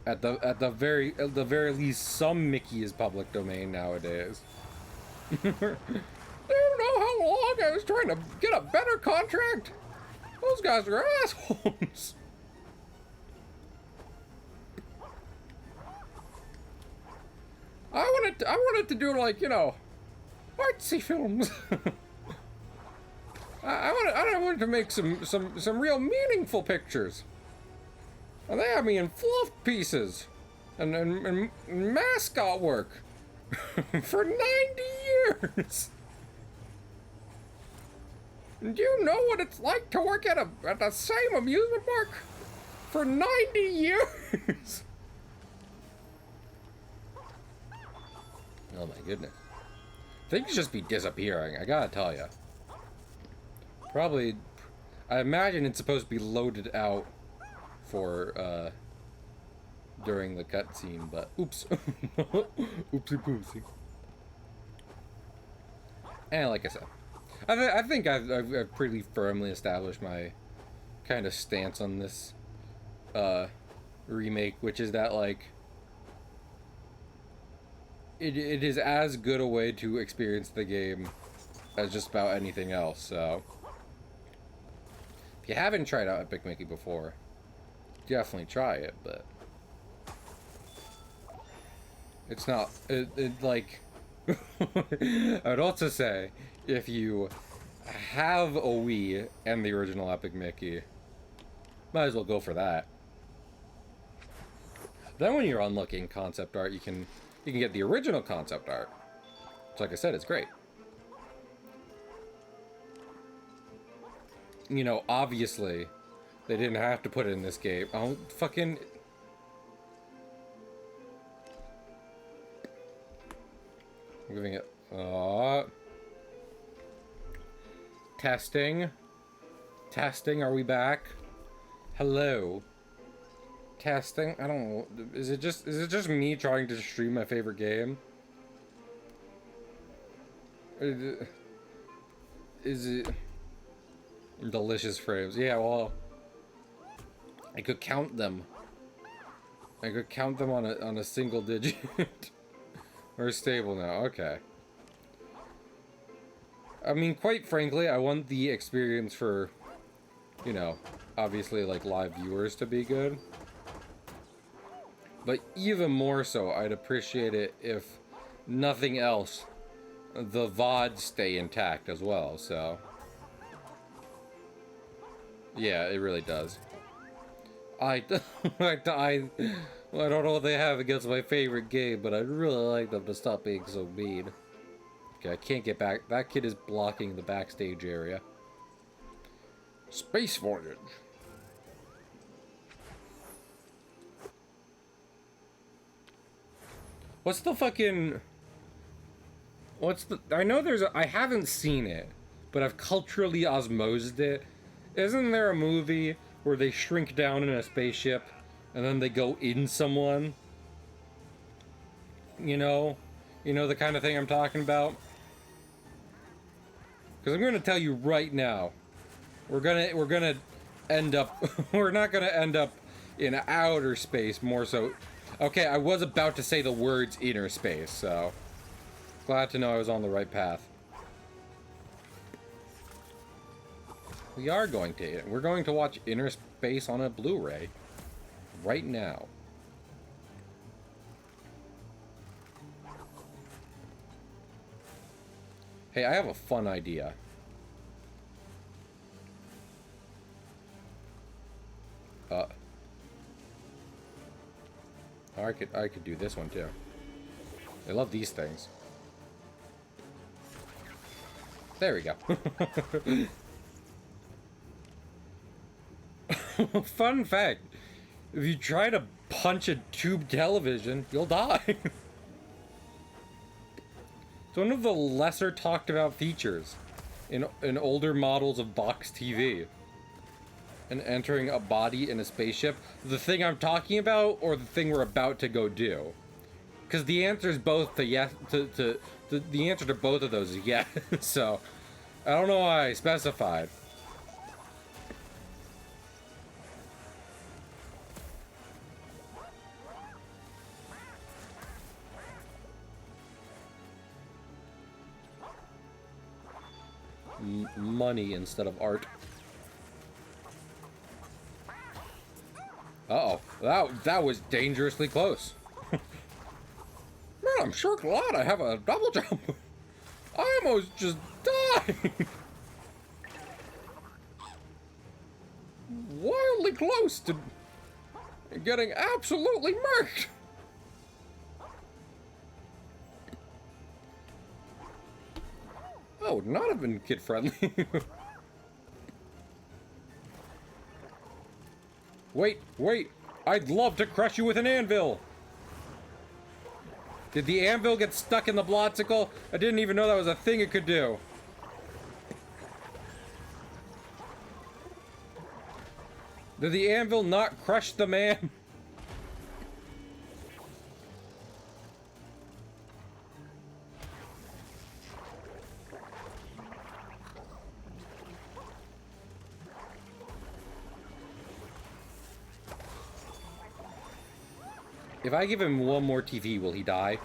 at the very least, some Mickey is public domain nowadays. Do you know how long I was trying to get a better contract? Those guys are assholes. I wanted to do like, you know, artsy films. I wanted to make some real meaningful pictures. And they had me in fluff pieces and mascot work for 90 years. Do you know what it's like to work at the same amusement park for 90 years? Oh my goodness. Things just be disappearing, I gotta tell you. Probably, I imagine it's supposed to be loaded out for, during the cutscene, but oops. Oopsie poopsie. And like I said, I think I've pretty firmly established my kind of stance on this remake, which is that like it is as good a way to experience the game as just about anything else. So if you haven't tried out Epic Mickey before, definitely try it. But it's not like I'd also say, if you have a Wii and the original Epic Mickey, might as well go for that. Then when you're unlocking concept art, you can get the original concept art, which, like I said, is great. You know, obviously, they didn't have to put it in this game. Oh, fucking... I'm giving it... Testing. Testing, are we back? Hello. Testing? I don't know. Is it just me trying to stream my favorite game? Is it... Delicious frames. Yeah, well... I could count them. I could count them on a single digit. Or stable now, okay. I mean, quite frankly, I want the experience for, obviously, like, live viewers to be good. But even more so, I'd appreciate it if nothing else, the VODs stay intact as well, so. Yeah, it really does. I don't know what they have against my favorite game, but I'd really like them to stop being so mean. Okay, I can't get back. That kid is blocking the backstage area. Space Voyage. What's the fucking... I know there's I haven't seen it, but I've culturally osmosed it. Isn't there a movie where they shrink down in a spaceship and then they go in someone? You know the kind of thing I'm talking about? Because I'm going to tell you right now, we're gonna end up, we're not gonna end up in outer space, more so. Okay, I was about to say the words inner space, so glad to know I was on the right path. We're going to watch Inner Space on a Blu-ray right now. Hey, I have a fun idea. I could do this one too. I love these things. There we go. Fun fact, if you try to punch a tube television, you'll die. It's one of the lesser talked about features in older models of box TV. And entering a body in a spaceship. The thing I'm talking about, or the thing we're about to go do? Because the answer is both to yes. The answer to both of those is yes. So I don't know why I specified. Money instead of art. Uh-oh. That was dangerously close. Man, I'm sure glad I have a double jump. I almost just died. Wildly close to getting absolutely murked. Oh, would not have been kid-friendly. Wait! I'd love to crush you with an anvil! Did the anvil get stuck in the blotsicle? I didn't even know that was a thing it could do. Did the anvil not crush the man? If I give him one more TV, will he die?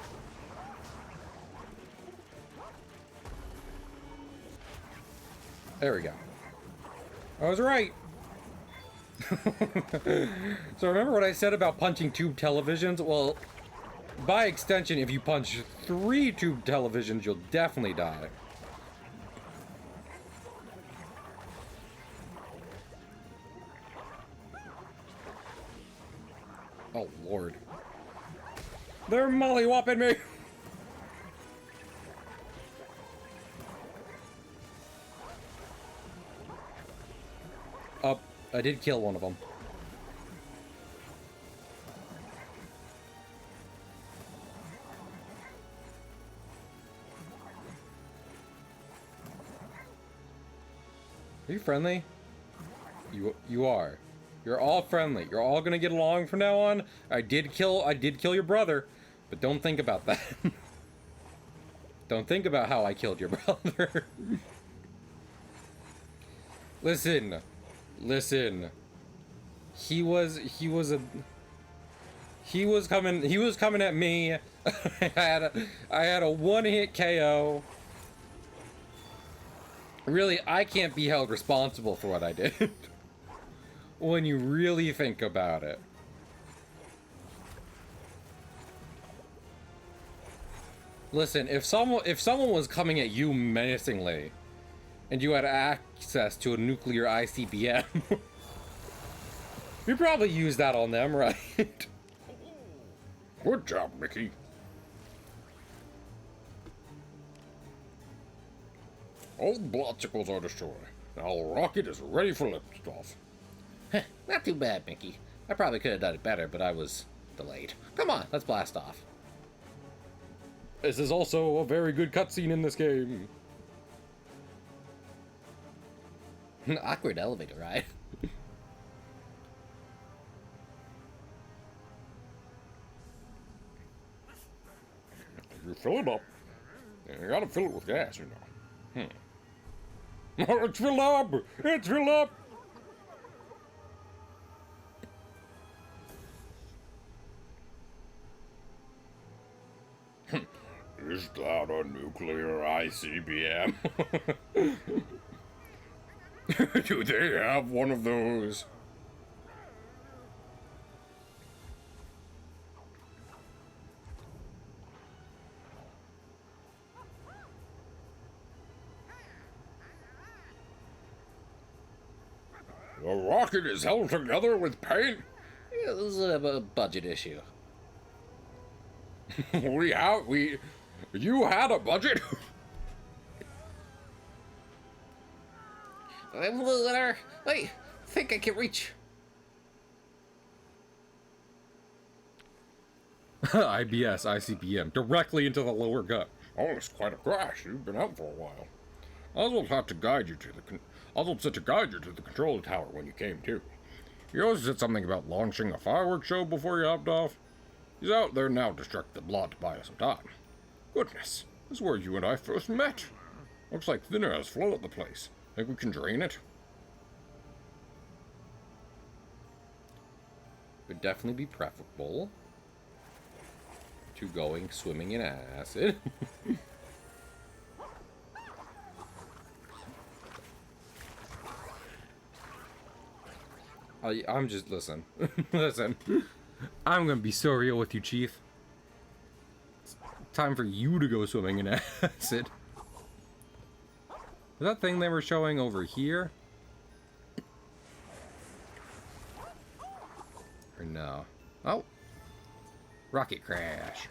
There we go. I was right. So remember what I said about punching tube televisions? Well, by extension, if you punch 3 tube televisions, you'll definitely die. Oh, Lord. They're molly-whopping me! I did kill one of them. Are you friendly? You are. You're all friendly. You're all gonna get along from now on. I did kill your brother, but don't think about that. Don't think about how I killed your brother. Listen. He was coming at me. I had a one-hit KO. Really, I can't be held responsible for what I did. When you really think about it. Listen, if someone was coming at you menacingly, and you had access to a nuclear ICBM, you'd probably use that on them, right? Good job, Mickey. All the blotsicles are destroyed. Now the rocket is ready for liftoff. Not too bad, Mickey. I probably could have done it better, but I was delayed. Come on, let's blast off. This is also a very good cutscene in this game. Awkward elevator ride. You fill it up. And you gotta fill it with gas, you know. It's filled up! It's filled up! Is that a nuclear ICBM? Do they have one of those? The rocket is held together with paint. Yeah, this is a budget issue. You had a budget? Wait, think I can reach. IBS, ICBM, directly into the lower gut. Oh, it's quite a crash. You've been out for a while. Oswald had to guide you to Oswald said to guide you to the control tower when you came to. He also said something about launching a fireworks show before you hopped off. He's out there now to strike the blood to buy us some time. Goodness, this is where you and I first met. Looks like thinner has flooded the place. Think we can drain it? Would definitely be preferable to going swimming in acid. I'm just, listen. Listen. I'm gonna be so real with you, Chief. It's time for you to go swimming in acid. Is that thing they were showing over here? Or no? Oh! Rocket crash.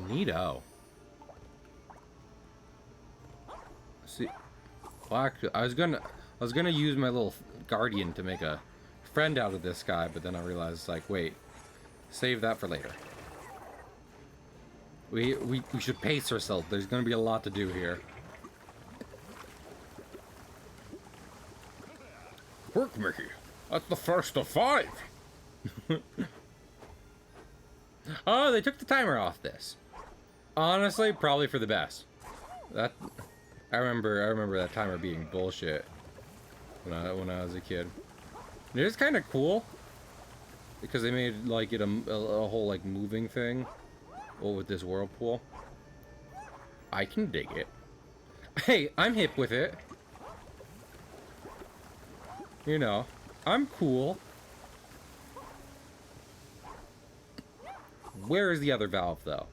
Neato. See, well, actually, I was gonna use my little guardian to make a friend out of this guy, but then I realized, like, wait, save that for later. We should pace ourselves. There's gonna be a lot to do here. Quick, Mickey. That's the first of 5. Oh, they took the timer off this. Honestly, probably for the best. That I remember that timer being bullshit when I was a kid. It is kind of cool because they made like it a whole like moving thing. Well, with this whirlpool, I can dig it. Hey, I'm hip with it. You know, I'm cool. Where is the other valve, though?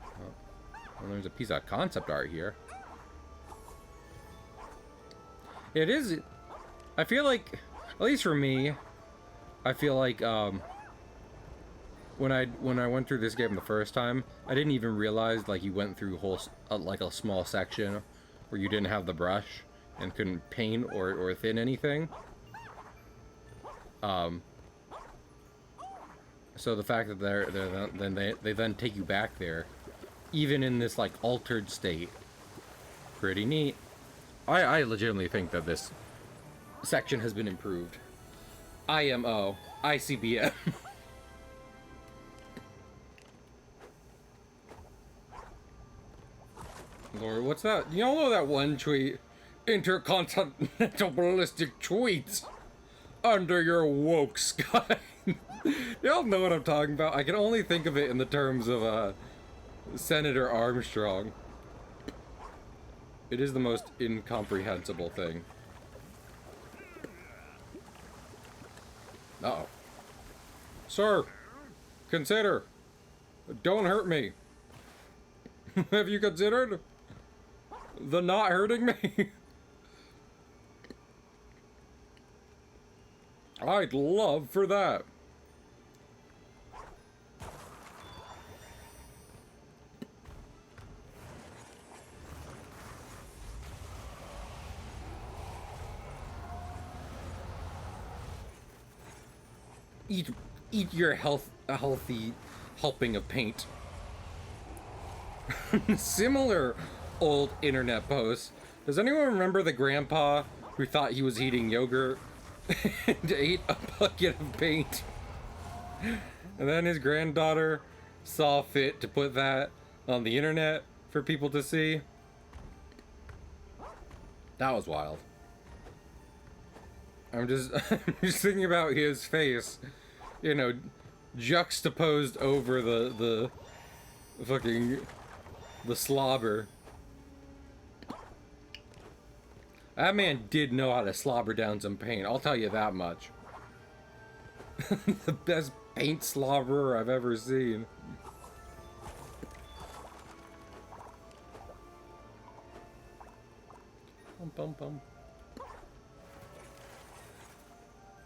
Well, there's a piece of concept art here. It is... I feel like, at least for me, I feel like, when I went through this game the first time, I didn't even realize, like, you went through like a small section where you didn't have the brush and couldn't paint or thin anything. So the fact that they then take you back there, even in this like altered state, pretty neat. I legitimately think that this section has been improved. IMO, ICBM. Lord, what's that? You all know that one tweet? Intercontinental ballistic tweets under your woke sky. Y'all know what I'm talking about. I can only think of it in the terms of Senator Armstrong. It is the most incomprehensible thing. Uh-oh. Sir, consider. Don't hurt me. Have you considered the not hurting me? I'd love for that. Eat your a healthy helping of paint. Similar old internet posts. Does anyone remember the grandpa who thought he was eating yogurt and ate a bucket of paint? And then his granddaughter saw fit to put that on the internet for people to see. That was wild. I'm just thinking about his face, you know, juxtaposed over the fucking the slobber. That man did know how to slobber down some paint, I'll tell you that much. The best paint slobberer I've ever seen. Bum, bum, bum.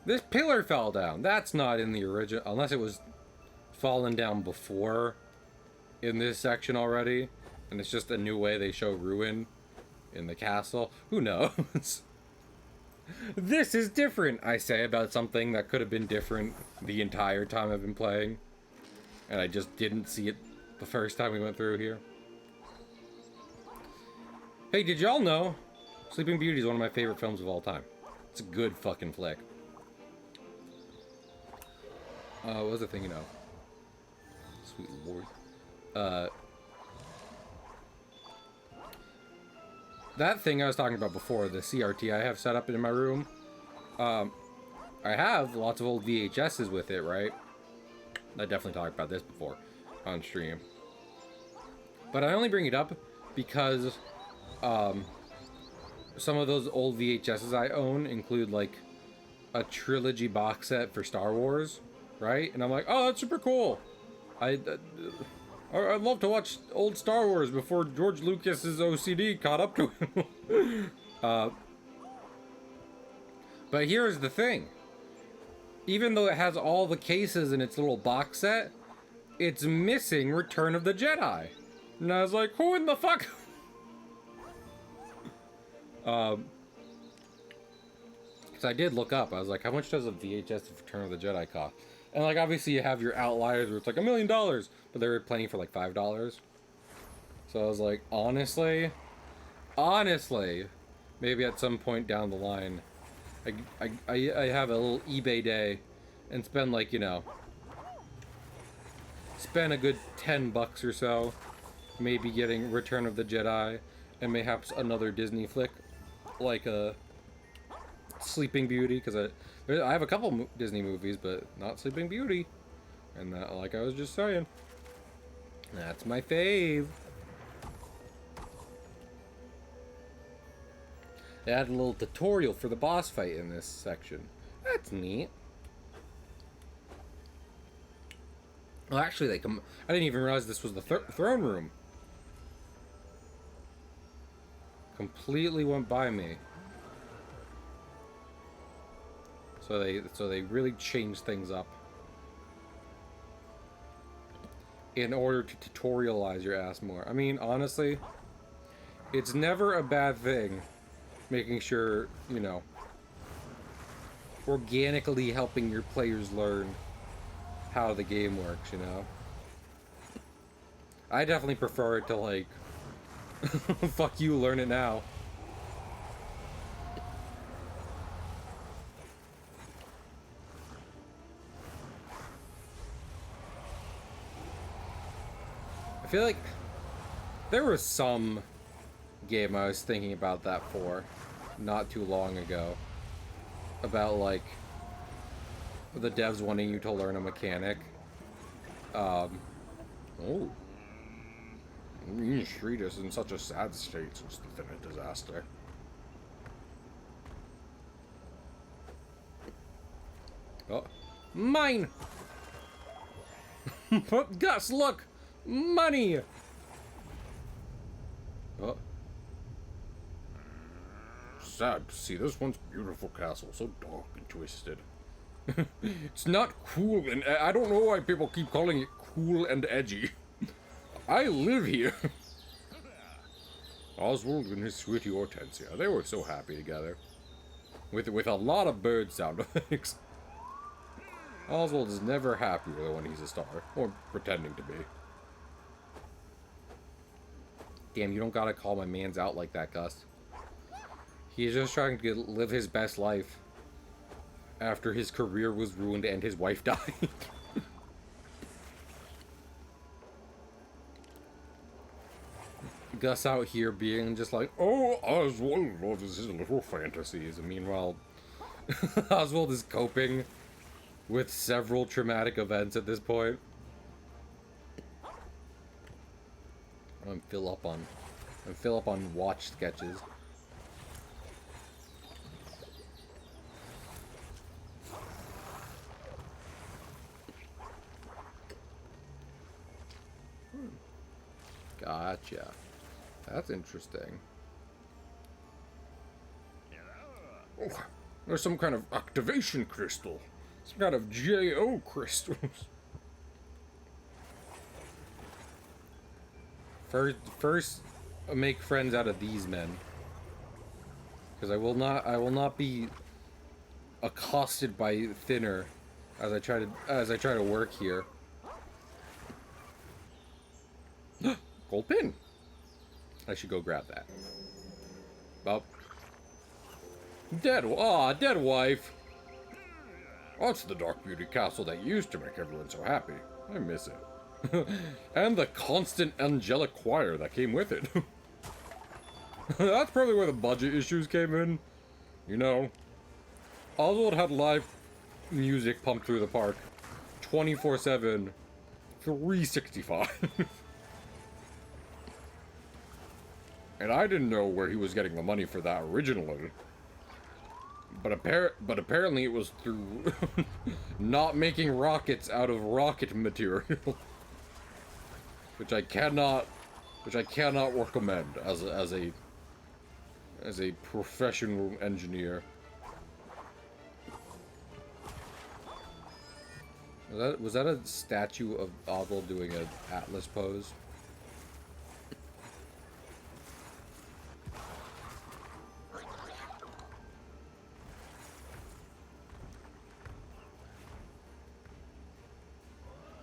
This pillar fell down. That's not in the original, unless it was fallen down before in this section already, and it's just a new way they show ruin in the castle. Who knows? This is different, I say, about something that could have been different the entire time I've been playing, and I just didn't see it the first time we went through here. Hey, did y'all know Sleeping Beauty is one of my favorite films of all time? It's a good fucking flick. What was I thinking of? Sweet lord. That thing I was talking about before, the CRT I have set up in my room, I have lots of old VHSs with it, right? I definitely talked about this before on stream. But I only bring it up because some of those old VHSs I own include, like, a trilogy box set for Star Wars, right? And I'm like, oh, that's super cool. I'd love to watch old Star Wars before George Lucas's OCD caught up to him. But here's the thing. Even though it has all the cases in its little box set, it's missing Return of the Jedi. And I was like, who in the fuck? So I did look up. I was like, how much does a VHS of Return of the Jedi cost? And, like, obviously you have your outliers where it's like $1 million, but they were playing for like $5. So I was like, honestly, maybe at some point down the line, I have a little eBay day and spend, like, you know, spend a good $10 or so, maybe getting Return of the Jedi, and mayhaps another Disney flick, like a Sleeping Beauty, because I have a couple Disney movies, but not Sleeping Beauty. And that, like I was just saying, that's my fave. They had a little tutorial for the boss fight in this section. That's neat. Well, actually, I didn't even realize this was the throne room. Completely went by me. So they really changed things up in order to tutorialize your ass more. I mean, honestly, it's never a bad thing making sure, you know, organically helping your players learn how the game works, you know? I definitely prefer it to, like, fuck you, learn it now. I feel like there was some game I was thinking about that for not too long ago. About, like, the devs wanting you to learn a mechanic. Oh. Mean Street is in such a sad state since the Finnet disaster. Oh, mine! Gus, look! Money! Oh. Sad to see this once beautiful castle so dark and twisted. It's not cool, and I don't know why people keep calling it cool and edgy. I live here. Oswald and his sweetie Hortensia, they were so happy together. With a lot of bird sound effects. Oswald is never happier when he's a star, or pretending to be. Damn, you don't gotta call my mans out like that, Gus. He's just trying to live his best life after his career was ruined and his wife died. Gus out here being just like, Oh, Oswald loves his little fantasies. and meanwhile, Oswald is coping with several traumatic events at this point. I'm fill up on watch sketches. Gotcha. That's interesting. Oh, there's some kind of activation crystal. Some kind of JO crystals. First, make friends out of these men, because I will not be accosted by Thinner as I try to work here. Gold pin. I should go grab that. Oh. Dead wife. That's the Dark Beauty Castle that used to make everyone so happy. I miss it. And the constant angelic choir that came with it. That's probably where the budget issues came in. You know, Oswald had live music pumped through the park 24/7, 365. And I didn't know where he was getting the money for that originally. But apparently it was through not making rockets out of rocket material. which I cannot recommend as a professional engineer. Was that a statue of Oswald doing an Atlas pose?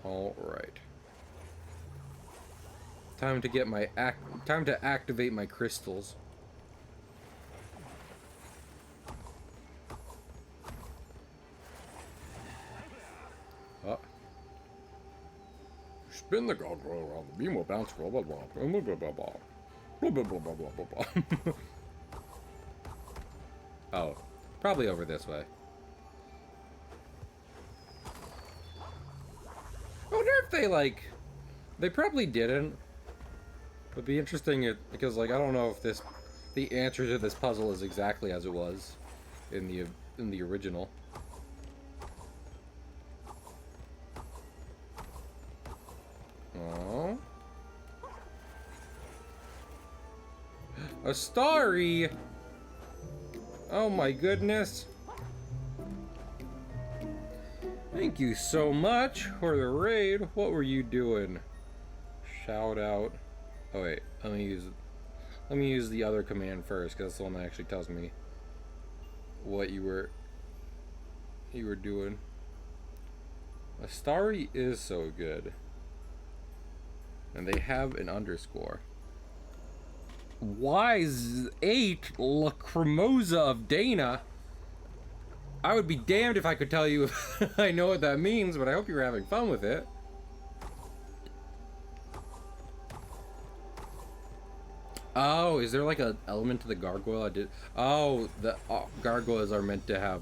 All right. Time to activate my crystals. Oh. Spin the guardrail around the beam will bounce blah blah blah blah blah blah blah blah blah blah blah blah blah. Oh, probably over this way. I wonder if they probably didn't. It'd be interesting because I don't know if the answer to this puzzle is exactly as it was in the original. Oh, a starry! Oh my goodness! Thank you so much for the raid. What were you doing? Shout out. Oh wait, let me use the other command first, because that's the one that actually tells me what you were doing. A starry is so good. And they have an underscore. Wise 8 Lacrimosa of Dana. I would be damned if I could tell you if I know what that means, but I hope you're having fun with it. Oh, is there like an element to the gargoyle? Oh, the gargoyles are meant to have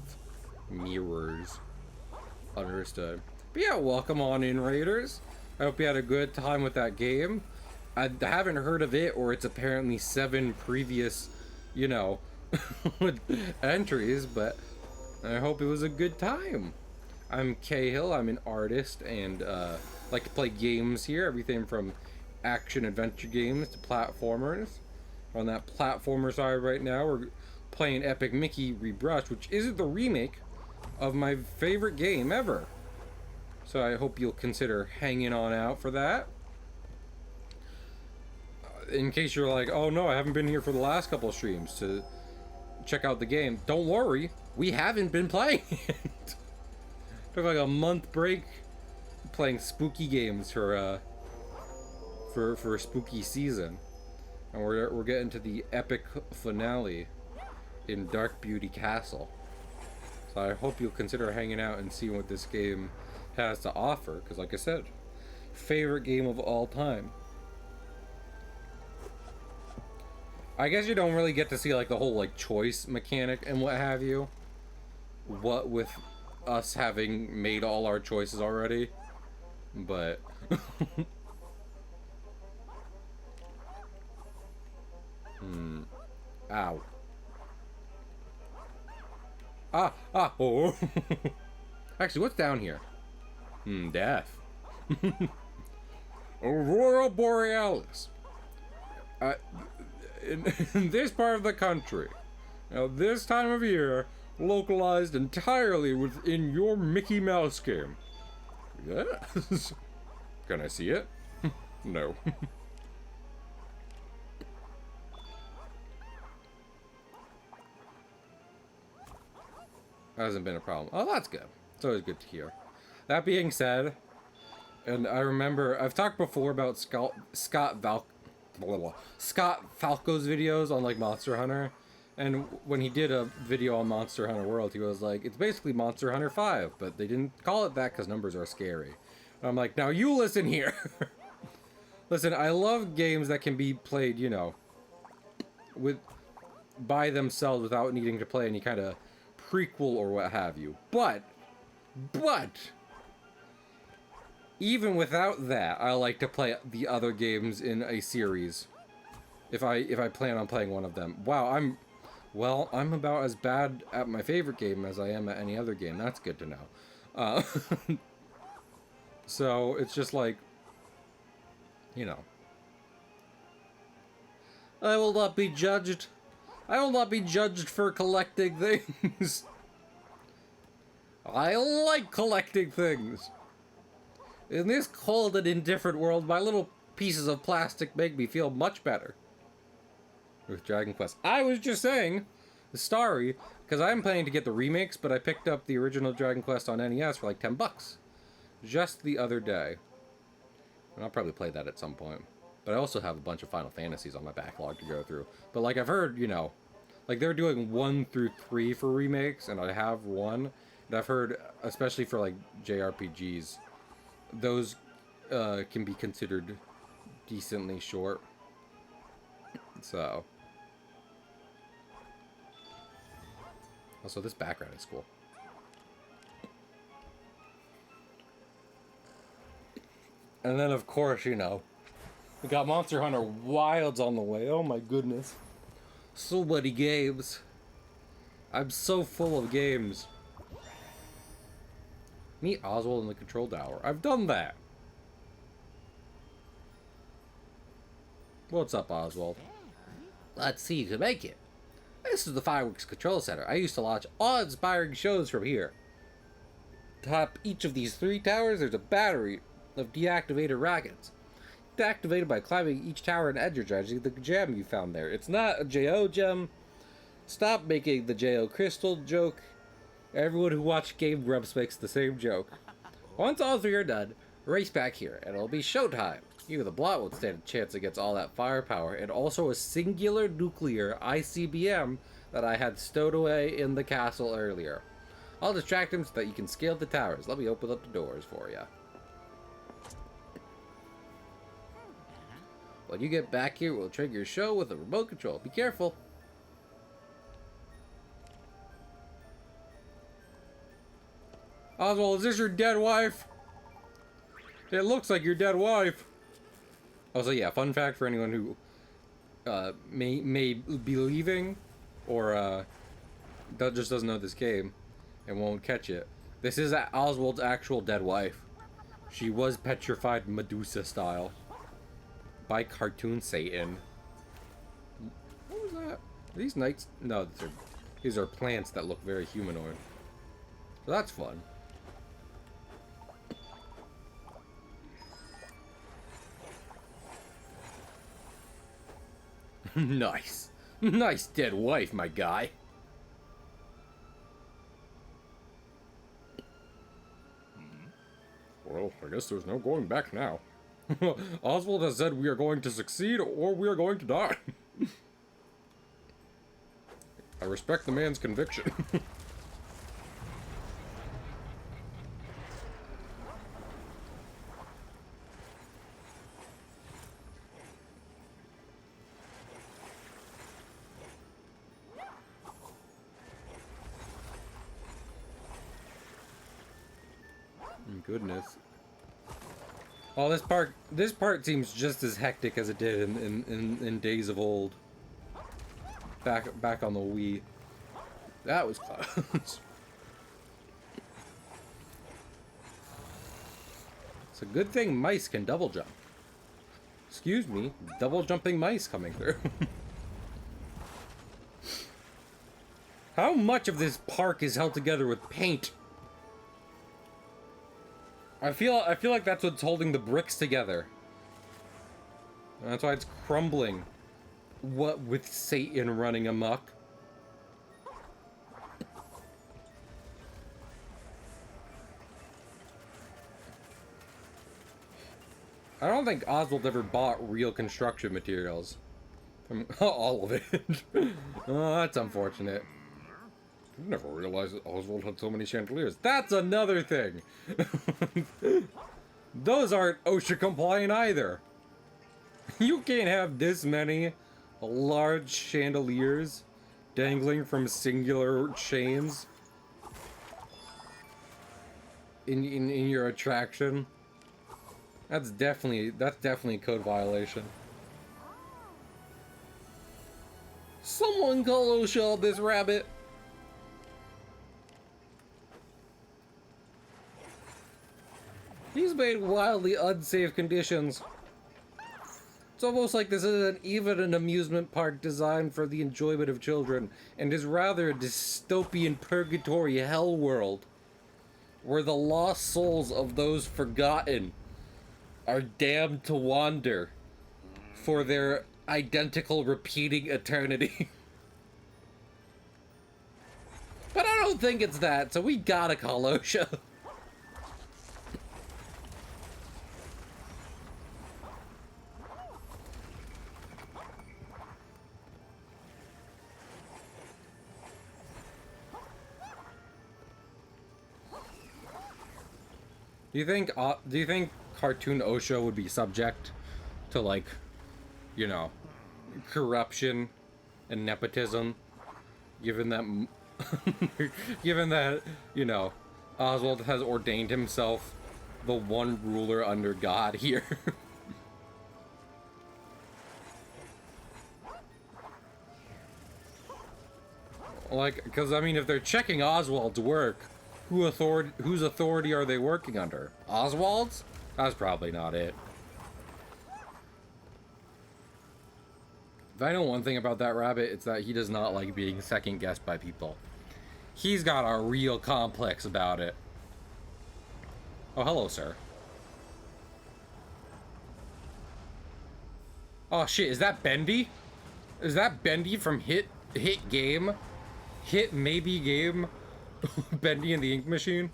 mirrors. Understood. But yeah, welcome on in, Raiders. I hope you had a good time with that game. I haven't heard of it, or it's apparently 7 previous, you know, entries, but I hope it was a good time. I'm Cahill, I'm an artist, and like to play games here, everything from action-adventure games to platformers. On that platformer side right now, we're playing Epic Mickey Rebrushed, which isn't the remake of my favorite game ever. So I hope you'll consider hanging on out for that. In case you're like, oh no, I haven't been here for the last couple of streams to check out the game. Don't worry, we haven't been playing it. Took like a month break playing spooky games for a spooky season. And we're getting to the epic finale in Dark Beauty Castle. So I hope you'll consider hanging out and seeing what this game has to offer, because like I said, favorite game of all time. I guess you don't really get to see like the whole like choice mechanic and what have you. What with us having made all our choices already. But Ow. Oh. Actually, what's down here? Death. Aurora Borealis. In this part of the country, now this time of year, localized entirely within your Mickey Mouse game. Yes. Can I see it? No. Hasn't been a problem. Oh, that's good. It's always good to hear. That being said, and I remember I've talked before about Scott Falco's videos on like Monster Hunter, and when he did a video on Monster Hunter World, he was like, it's basically Monster Hunter 5, but they didn't call it that because numbers are scary. And I'm like, now you listen here. Listen, I love games that can be played, you know, by themselves without needing to play any kind of prequel or what have you. But even without that, I like to play the other games in a series. If I plan on playing one of them. Wow, I'm about as bad at my favorite game as I am at any other game. That's good to know. So it's just like, you know, I will not be judged. I will not be judged for collecting things. I like collecting things. In this cold and indifferent world, my little pieces of plastic make me feel much better. With Dragon Quest. I was just saying, sorry, because I'm planning to get the remakes, but I picked up the original Dragon Quest on NES for like $10 just the other day. And I'll probably play that at some point. But I also have a bunch of Final Fantasies on my backlog to go through. But like I've heard, you know, like they're doing 1 through 3 for remakes, and I have 1. And I've heard, especially for like JRPGs, those can be considered decently short. So. Also, this background is cool. And then, of course, you know, we got Monster Hunter Wilds on the way. Oh my goodness. So many games. I'm so full of games. Meet Oswald in the control tower. I've done that. What's up, Oswald? Let's see who can make it. This is the Fireworks Control Center. I used to watch awe-inspiring shows from here. Atop each of these 3 towers, there's a battery of deactivated rockets. Deactivated by climbing each tower and energizing the gem you found there. It's not a JO gem. Stop making the JO crystal joke. Everyone who watched Game Grumps makes the same joke. Once all 3 are done, race back here, and it'll be showtime. You, the Blot, won't stand a chance against all that firepower, and also a singular nuclear ICBM that I had stowed away in the castle earlier. I'll distract him so that you can scale the towers. Let me open up the doors for you. When you get back here, we'll trigger your show with a remote control. Be careful. Oswald, is this your dead wife? It looks like your dead wife. Also, yeah, fun fact for anyone who may be leaving or that just doesn't know this game and won't catch it. This is Oswald's actual dead wife. She was petrified Medusa style by Cartoon Satan. What was that? Are these knights? No, these are plants that look very humanoid. So that's fun. Nice. Nice dead wife, my guy. Well, I guess there's no going back now. Oswald has said we are going to succeed or we are going to die. I respect the man's conviction. Goodness. Oh, this part seems just as hectic as it did in days of old. Back on the Wii. That was close. It's a good thing mice can double jump. Excuse me, double jumping mice coming through. How much of this park is held together with paint? I feel like that's what's holding the bricks together. And that's why it's crumbling. What with Satan running amok. I don't think Oswald ever bought real construction materials. All of it. Oh, that's unfortunate. I never realized that Oswald had so many chandeliers. That's another thing. Those aren't OSHA compliant either. You can't have this many large chandeliers dangling from singular chains in your attraction. That's definitely a code violation. Someone call OSHA on this rabbit. He's made wildly unsafe conditions. It's almost like this isn't even an amusement park designed for the enjoyment of children, and is rather a dystopian purgatory hell world, where the lost souls of those forgotten are damned to wander for their identical repeating eternity. But I don't think it's that, so we gotta call OSHA. Do you think cartoon OSHA would be subject to, like, you know, corruption and nepotism, given that given that, you know, Oswald has ordained himself the one ruler under God here? Like, because I mean, if they're checking Oswald's work, whose authority are they working under? Oswald's? That's probably not it. If I know one thing about that rabbit, it's that he does not like being second guessed by people. He's got a real complex about it. Oh, hello, sir. Oh shit, is that Bendy? Is that Bendy from Hit Game? Hit Maybe Game? Bendy and the Ink Machine?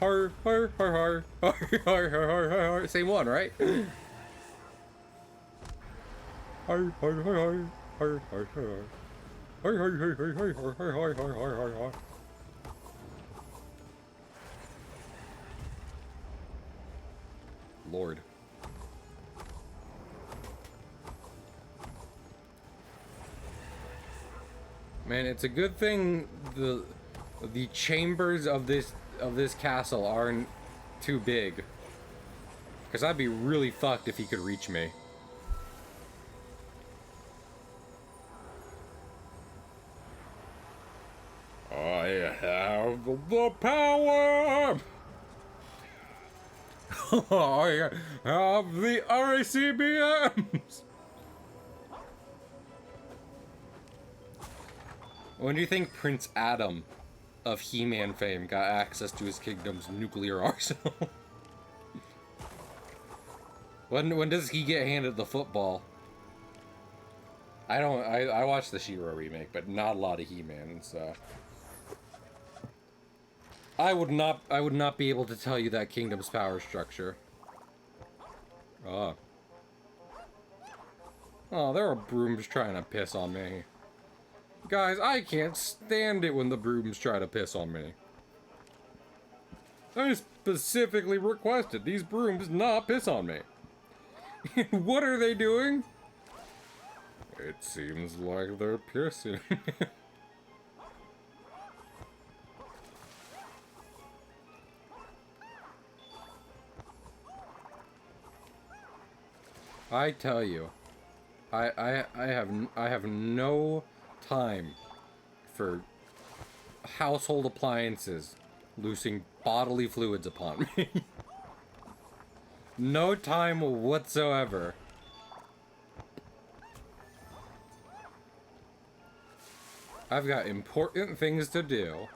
Har, har, har, har, har, har, har, har, har, har. Same one, right? Har, har, har, har, har, har, har. Har, har, har, har, har, har, har, har, har, har, har. Lord. Man, it's a good thing the chambers of this castle aren't too big, because I'd be really fucked if he could reach me. The power! I have the RACBMs! When do you think Prince Adam of He-Man fame got access to his kingdom's nuclear arsenal? When does he get handed the football? I watched the She-Ra remake, but not a lot of He-Man, so I would not be able to tell you that kingdom's power structure. Oh, there are brooms trying to piss on me. Guys, I can't stand it when the brooms try to piss on me. I specifically requested these brooms not piss on me. What are they doing? It seems like they're piercing. I tell you, I have no time for household appliances loosing bodily fluids upon me. No time whatsoever. I've got important things to do.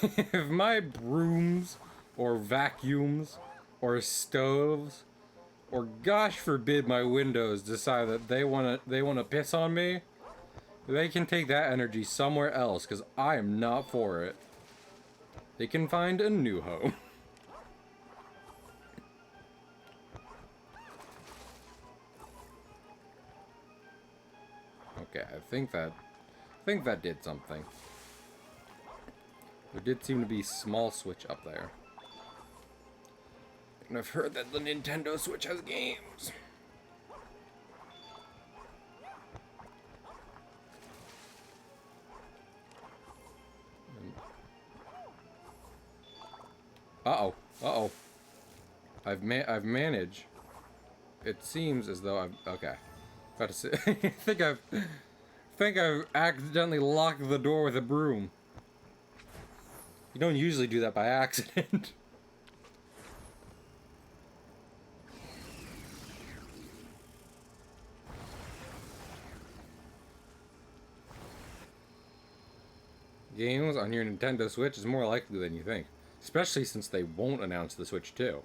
If my brooms or vacuums or stoves or gosh forbid my windows decide that they want to piss on me, they can take that energy somewhere else cuz I am not for it. They can find a new home. Okay, I think that did something. There did seem to be a small switch up there. And I've heard that the Nintendo Switch has games. Uh-oh. Uh-oh. I've managed. It seems as though okay. About to say, I think I've accidentally locked the door with a broom. You don't usually do that by accident. Games on your Nintendo Switch is more likely than you think. Especially since they won't announce the Switch 2.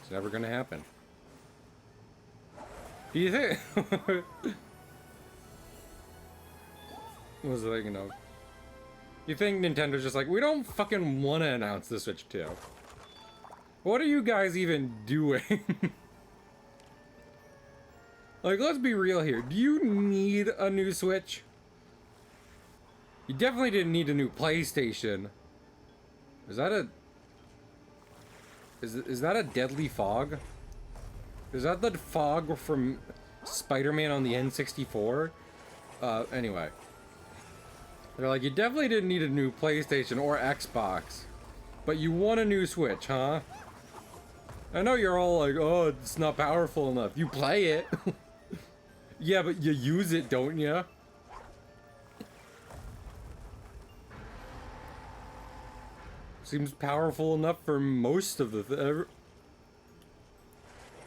It's never gonna happen. Do you think... What was I thinking of? You think Nintendo's just like, we don't fucking want to announce the Switch 2. What are you guys even doing? Like, let's be real here. Do you need a new Switch? You definitely didn't need a new PlayStation. Is that a... Is that a deadly fog? Is that the fog from Spider-Man on the N64? Anyway. They're like, you definitely didn't need a new PlayStation or Xbox. But you want a new Switch, huh? I know you're all like, oh, it's not powerful enough. You play it. Yeah, but you use it, don't you? Seems powerful enough for most of the...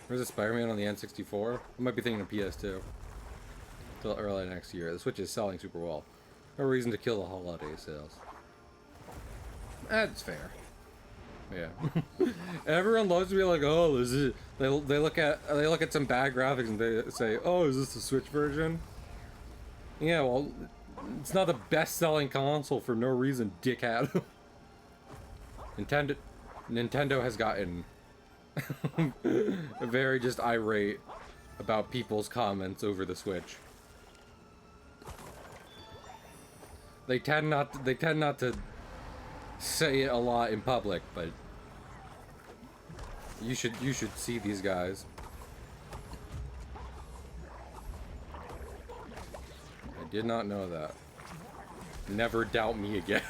Where's the Spider-Man on the N64? I might be thinking of PS2. Till early next year. The Switch is selling super well. No reason to kill the holiday sales. That's fair. Yeah. Everyone loves to be like, oh, this is... They look at some bad graphics and they say, oh, is this the Switch version? Yeah, well, it's not the best-selling console for no reason, dickhead. Nintendo has gotten very just irate about people's comments over the Switch. They tend not to say it a lot in public, but you should see these guys. I did not know that. Never doubt me again.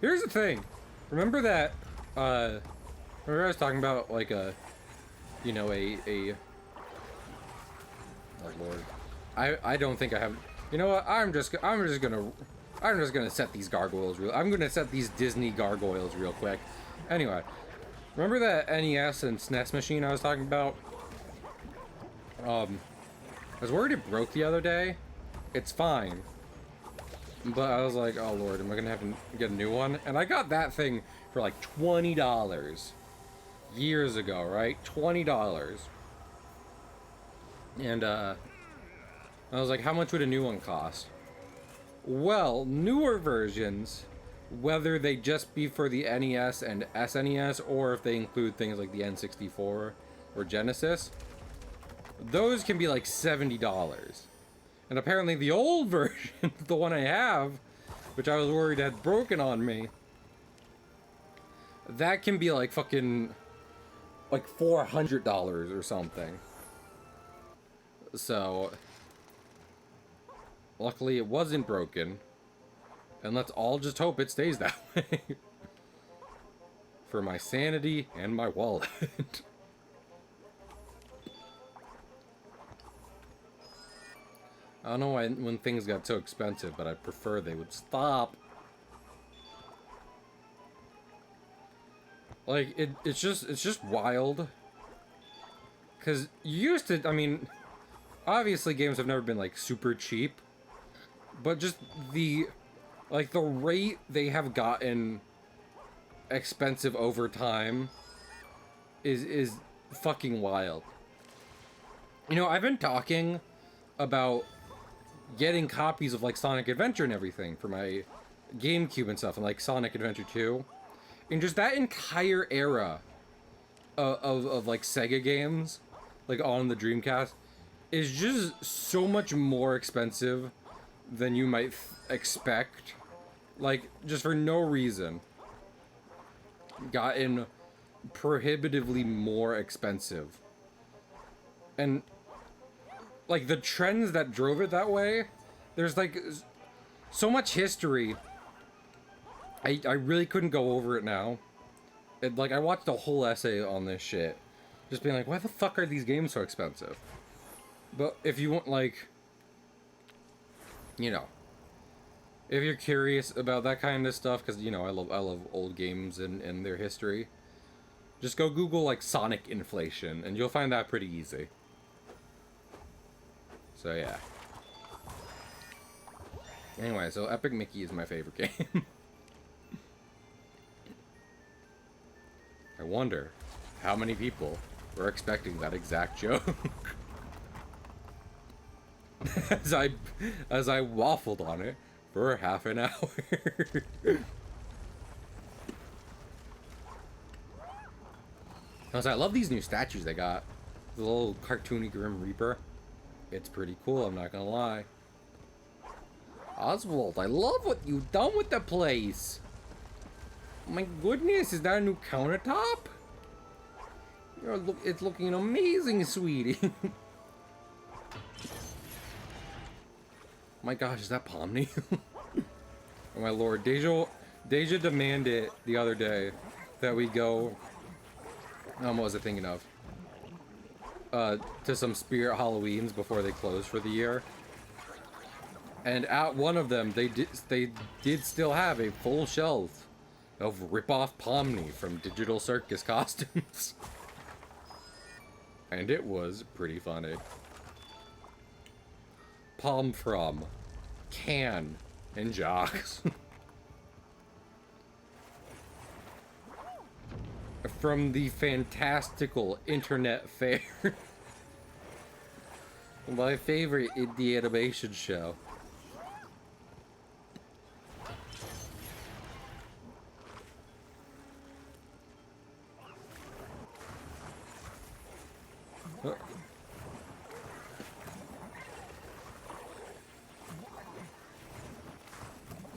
Here's the thing. Remember that, remember I was talking about, like, a, you know, a Oh lord. I don't think I have. You know what? I'm just gonna set these gargoyles real. I'm gonna set these Disney gargoyles real quick. Anyway, remember that NES and SNES machine I was talking about? I was worried it broke the other day. It's fine. But I was like, oh lord, am I gonna have to get a new one? And I got that thing for like $20 years ago, right? $20. And I was like, how much would a new one cost? Well, newer versions, whether they just be for the NES and SNES, or if they include things like the N64 or Genesis, those can be like $70. And apparently the old version, the one I have, which I was worried had broken on me, that can be like fucking like $400 or something. So luckily it wasn't broken, and let's all just hope it stays that way. For my sanity and my wallet. I don't know why when things got so expensive, but I prefer they would stop. Like, it's just wild. Because you used to, I mean, obviously games have never been, like, super cheap. But just the rate they have gotten expensive over time is fucking wild. You know, I've been talking about getting copies of like Sonic Adventure and everything for my GameCube and stuff, and like Sonic Adventure 2, and just that entire era of like Sega games, like on the Dreamcast, is just so much more expensive than you might expect, like just for no reason gotten prohibitively more expensive. And like the trends that drove it that way, there's like so much history. I really couldn't go over it now. Like I watched a whole essay on this shit, just being like, why the fuck are these games so expensive? But if you want, like, you know, if you're curious about that kind of stuff, because you know I love old games and their history, just go Google like Sonic inflation and you'll find that pretty easy. So yeah. Anyway, so Epic Mickey is my favorite game. I wonder how many people were expecting that exact joke. as I waffled on it for half an hour. I love these new statues they got. The little cartoony Grim Reaper. It's pretty cool, I'm not gonna lie. Oswald, I love what you've done with the place. My goodness, is that a new countertop? It's looking amazing, sweetie. My gosh, is that Pomni? Oh my lord, Deja demanded the other day that we go. What was I thinking of? To some Spirit Halloweens before they closed for the year. And at one of them, they did still have a full shelf of rip-off Pomni from Digital Circus costumes. And it was pretty funny. Palm from Can and Jocks. From the fantastical internet fair. My favorite indie animation show.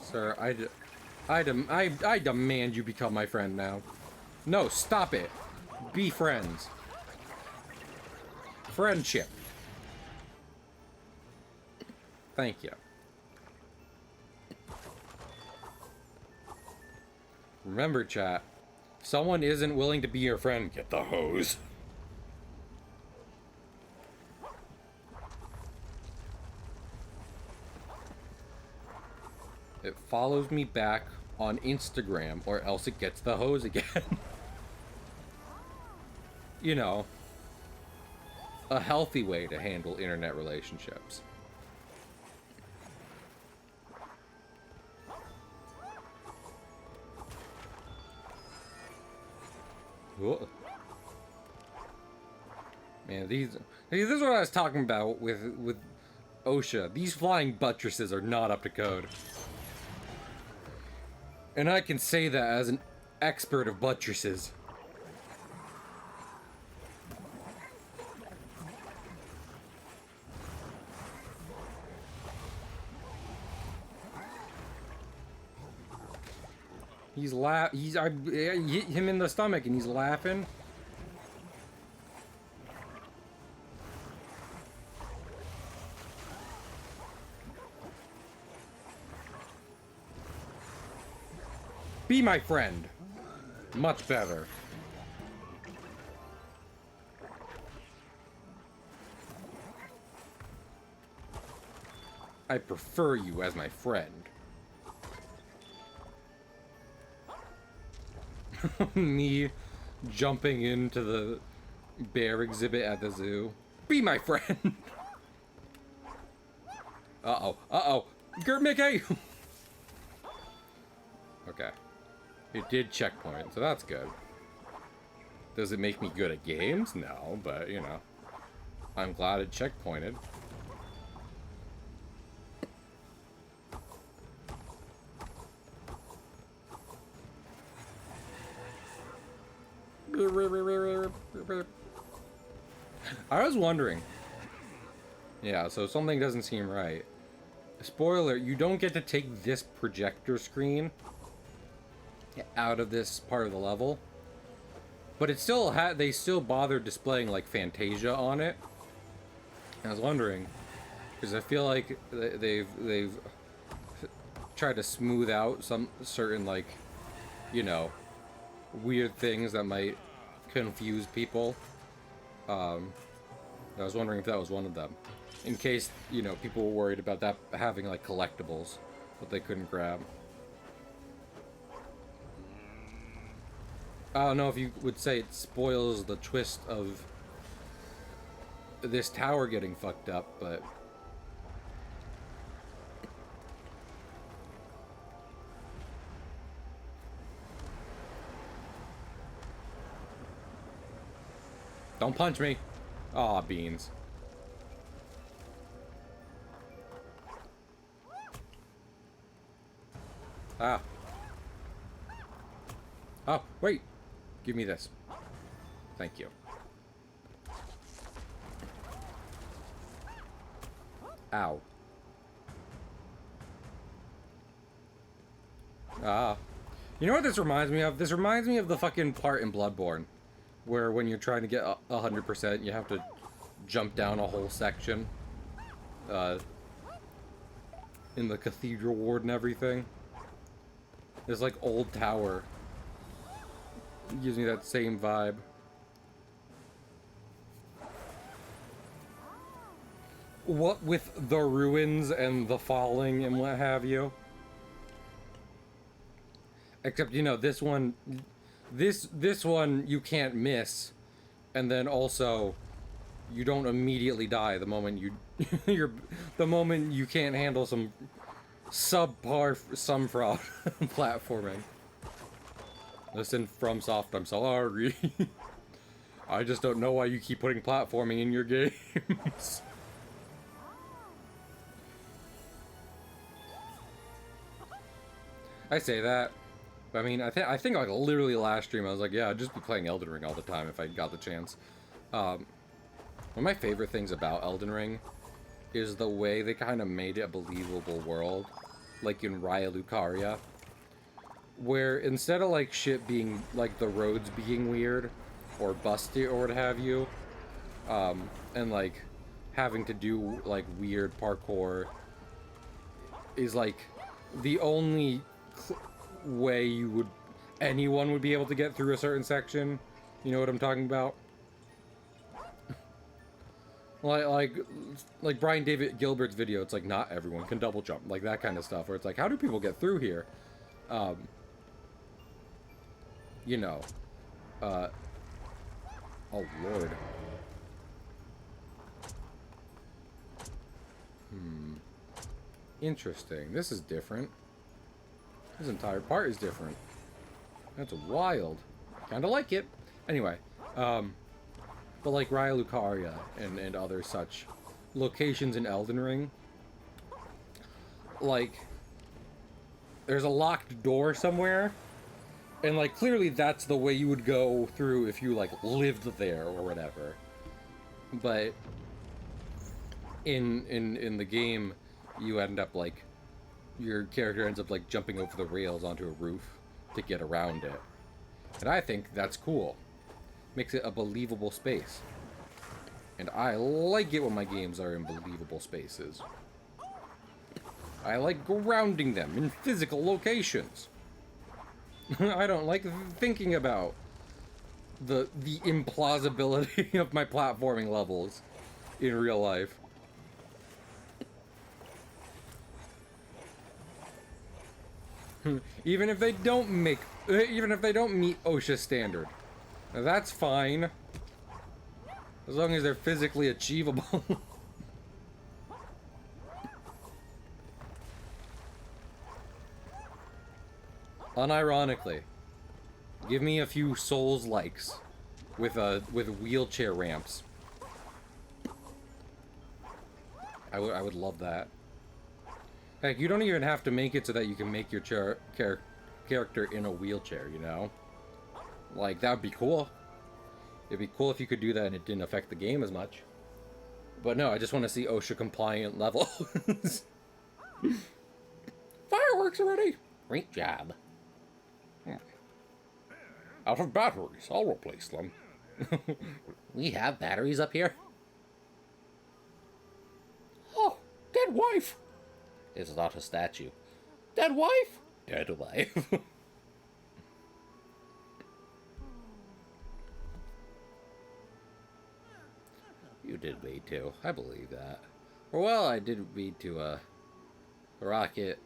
Sir, I demand you become my friend now. No, stop it. Be friends. Friendship. Thank you. Remember, chat. If someone isn't willing to be your friend, get the hose. follows me back on Instagram, or else it gets the hose again. You know, a healthy way to handle internet relationships. Whoa. Man, this is what I was talking about with OSHA. These flying buttresses are not up to code. And I can say that as an expert of buttresses. I hit him in the stomach and he's laughing. Be my friend. Much better. I prefer you as my friend. Me jumping into the bear exhibit at the zoo. Be my friend. Uh-oh. Uh-oh. Gert Mickey! Okay. It did checkpoint, so that's good. Does it make me good at games? No, but, you know. I'm glad it checkpointed. I was wondering. Yeah, so something doesn't seem right. Spoiler, you don't get to take this projector screen out of this part of the level. But it still they still bothered displaying like Fantasia on it. I was wondering, because I feel like they've tried to smooth out some certain, like, you know, weird things that might confuse people. I was wondering if that was one of them, in case, you know, people were worried about that having like collectibles that they couldn't grab. I don't know if you would say it spoils the twist of this tower getting fucked up, but don't punch me. Aw, beans. Ah. Oh, wait. Give me this. Thank you. Ow. Ah. You know what this reminds me of? This reminds me of the fucking part in Bloodborne, where when you're trying to get 100%, you have to jump down a whole section. In the cathedral ward and everything. This, like, old tower. It gives me that same vibe. What with the ruins and the falling and what have you. Except, you know, this one you can't miss, and then also you don't immediately die the moment you the moment you can't handle some subpar fraud platforming. Listen, FromSoft, I'm sorry. I just don't know why you keep putting platforming in your games. I say that. I mean, I think like literally last stream I was like, yeah, I'd just be playing Elden Ring all the time if I got the chance. One of my favorite things about Elden Ring is the way they kind of made it a believable world, like in Raya Lucaria, where instead of like shit being like the roads being weird or busty or what have you, and like having to do like weird parkour is like the only way anyone would be able to get through a certain section. You know what I'm talking about? Like Brian David Gilbert's video. It's like not everyone can double jump, like that kind of stuff. Where it's like, how do people get through here? You know, oh lord. Interesting. This is different. This entire part is different. That's wild. Kinda like it. Anyway, but like Raya Lucaria and other such locations in Elden Ring, like, there's a locked door somewhere, and like clearly that's the way you would go through if you like lived there or whatever. But in the game, you end up like, your character ends up like jumping over the rails onto a roof to get around it. And I think that's cool. Makes it a believable space. And I like it when my games are in believable spaces. I like grounding them in physical locations. I don't like thinking about the implausibility of my platforming levels in real life. Even if they don't meet OSHA standard. Now, that's fine. As long as they're physically achievable. Unironically, give me a few Souls likes with wheelchair ramps. I would love that. Heck, you don't even have to make it so that you can make your character in a wheelchair, you know? Like, that would be cool. It'd be cool if you could do that and it didn't affect the game as much. But no, I just want to see OSHA compliant levels. Fireworks already! Great job. Out of batteries. I'll replace them. We have batteries up here? Oh, dead wife! It's not a statue. Dead wife? Dead wife. You did me too. I believe that. Or well, I did me to a rocket.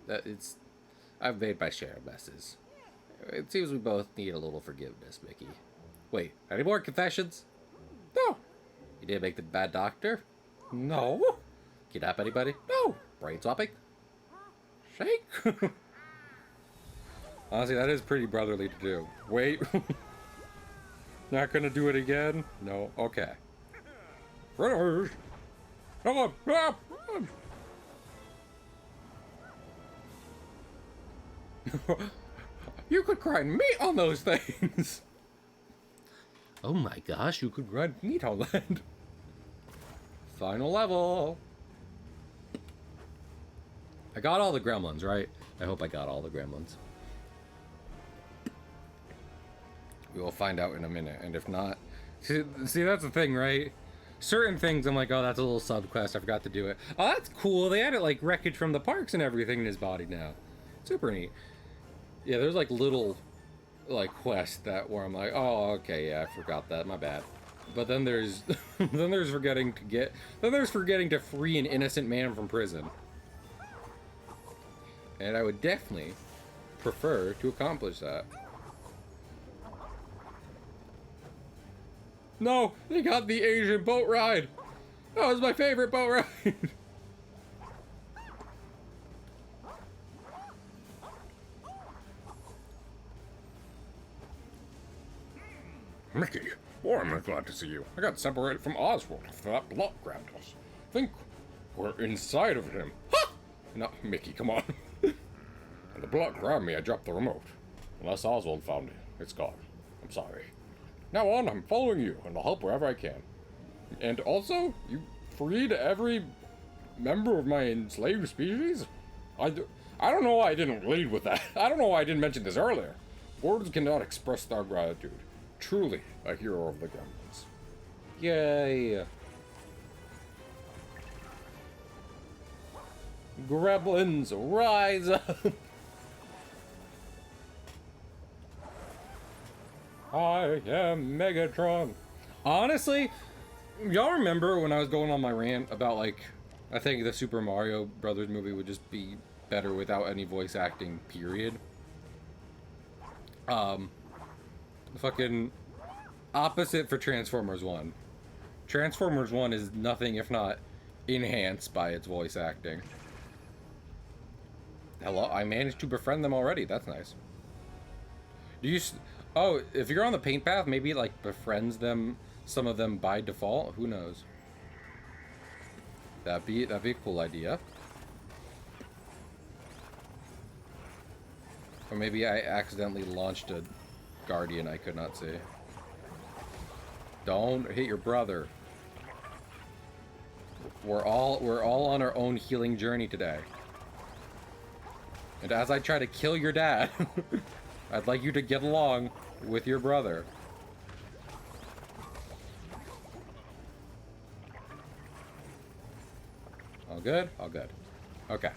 I've made my share of messes. It seems we both need a little forgiveness, Mickey. Wait, any more confessions? No. You didn't make the bad doctor? No. Kidnap anybody? No. Brain swapping? Shake. Honestly, that is pretty brotherly to do. Wait. Not gonna do it again? No. Okay. Finish. You could grind meat on those things! Oh my gosh, you could grind meat on that. Final level. I got all the gremlins, right? I hope I got all the gremlins. We will find out in a minute, and if not... See, that's the thing, right? Certain things, I'm like, oh, that's a little sub-quest, I forgot to do it. Oh, that's cool, they added, like, wreckage from the parks and everything in his body now. Super neat. Yeah, there's, like, little, like, quests where I'm like, oh, okay, yeah, I forgot that, my bad. But then there's... then there's forgetting to free an innocent man from prison. And I would definitely prefer to accomplish that. No, they got the Asian boat ride. That was my favorite boat ride. Mickey, boy, am I glad to see you. I got separated from Oswald after that block grabbed us. Think we're inside of him. Ha! No, Mickey, come on. When the block grabbed me, I dropped the remote. Unless Oswald found it, it's gone. I'm sorry. Now on, I'm following you, and I'll help wherever I can. And also, you freed every member of my enslaved species? I don't know why I didn't lead with that. I don't know why I didn't mention this earlier. Words cannot express our gratitude. Truly a hero of the gremlins. Yay. Gremlins, rise up. I am Megatron. Honestly, Y'all remember when I was going on my rant about, like, I think the Super Mario Brothers movie would just be better without any voice acting, period? The fucking opposite for Transformers 1. Transformers 1 is nothing if not enhanced by its voice acting. Hello, I managed to befriend them already. That's nice. Do you... Oh, if you're on the paint path, maybe it, like, befriends them, some of them by default? Who knows? That'd be a cool idea. Or maybe I accidentally launched a guardian I could not see. Don't hit your brother. We're all on our own healing journey today. And as I try to kill your dad, I'd like you to get along with your brother. All good? All good. Okay.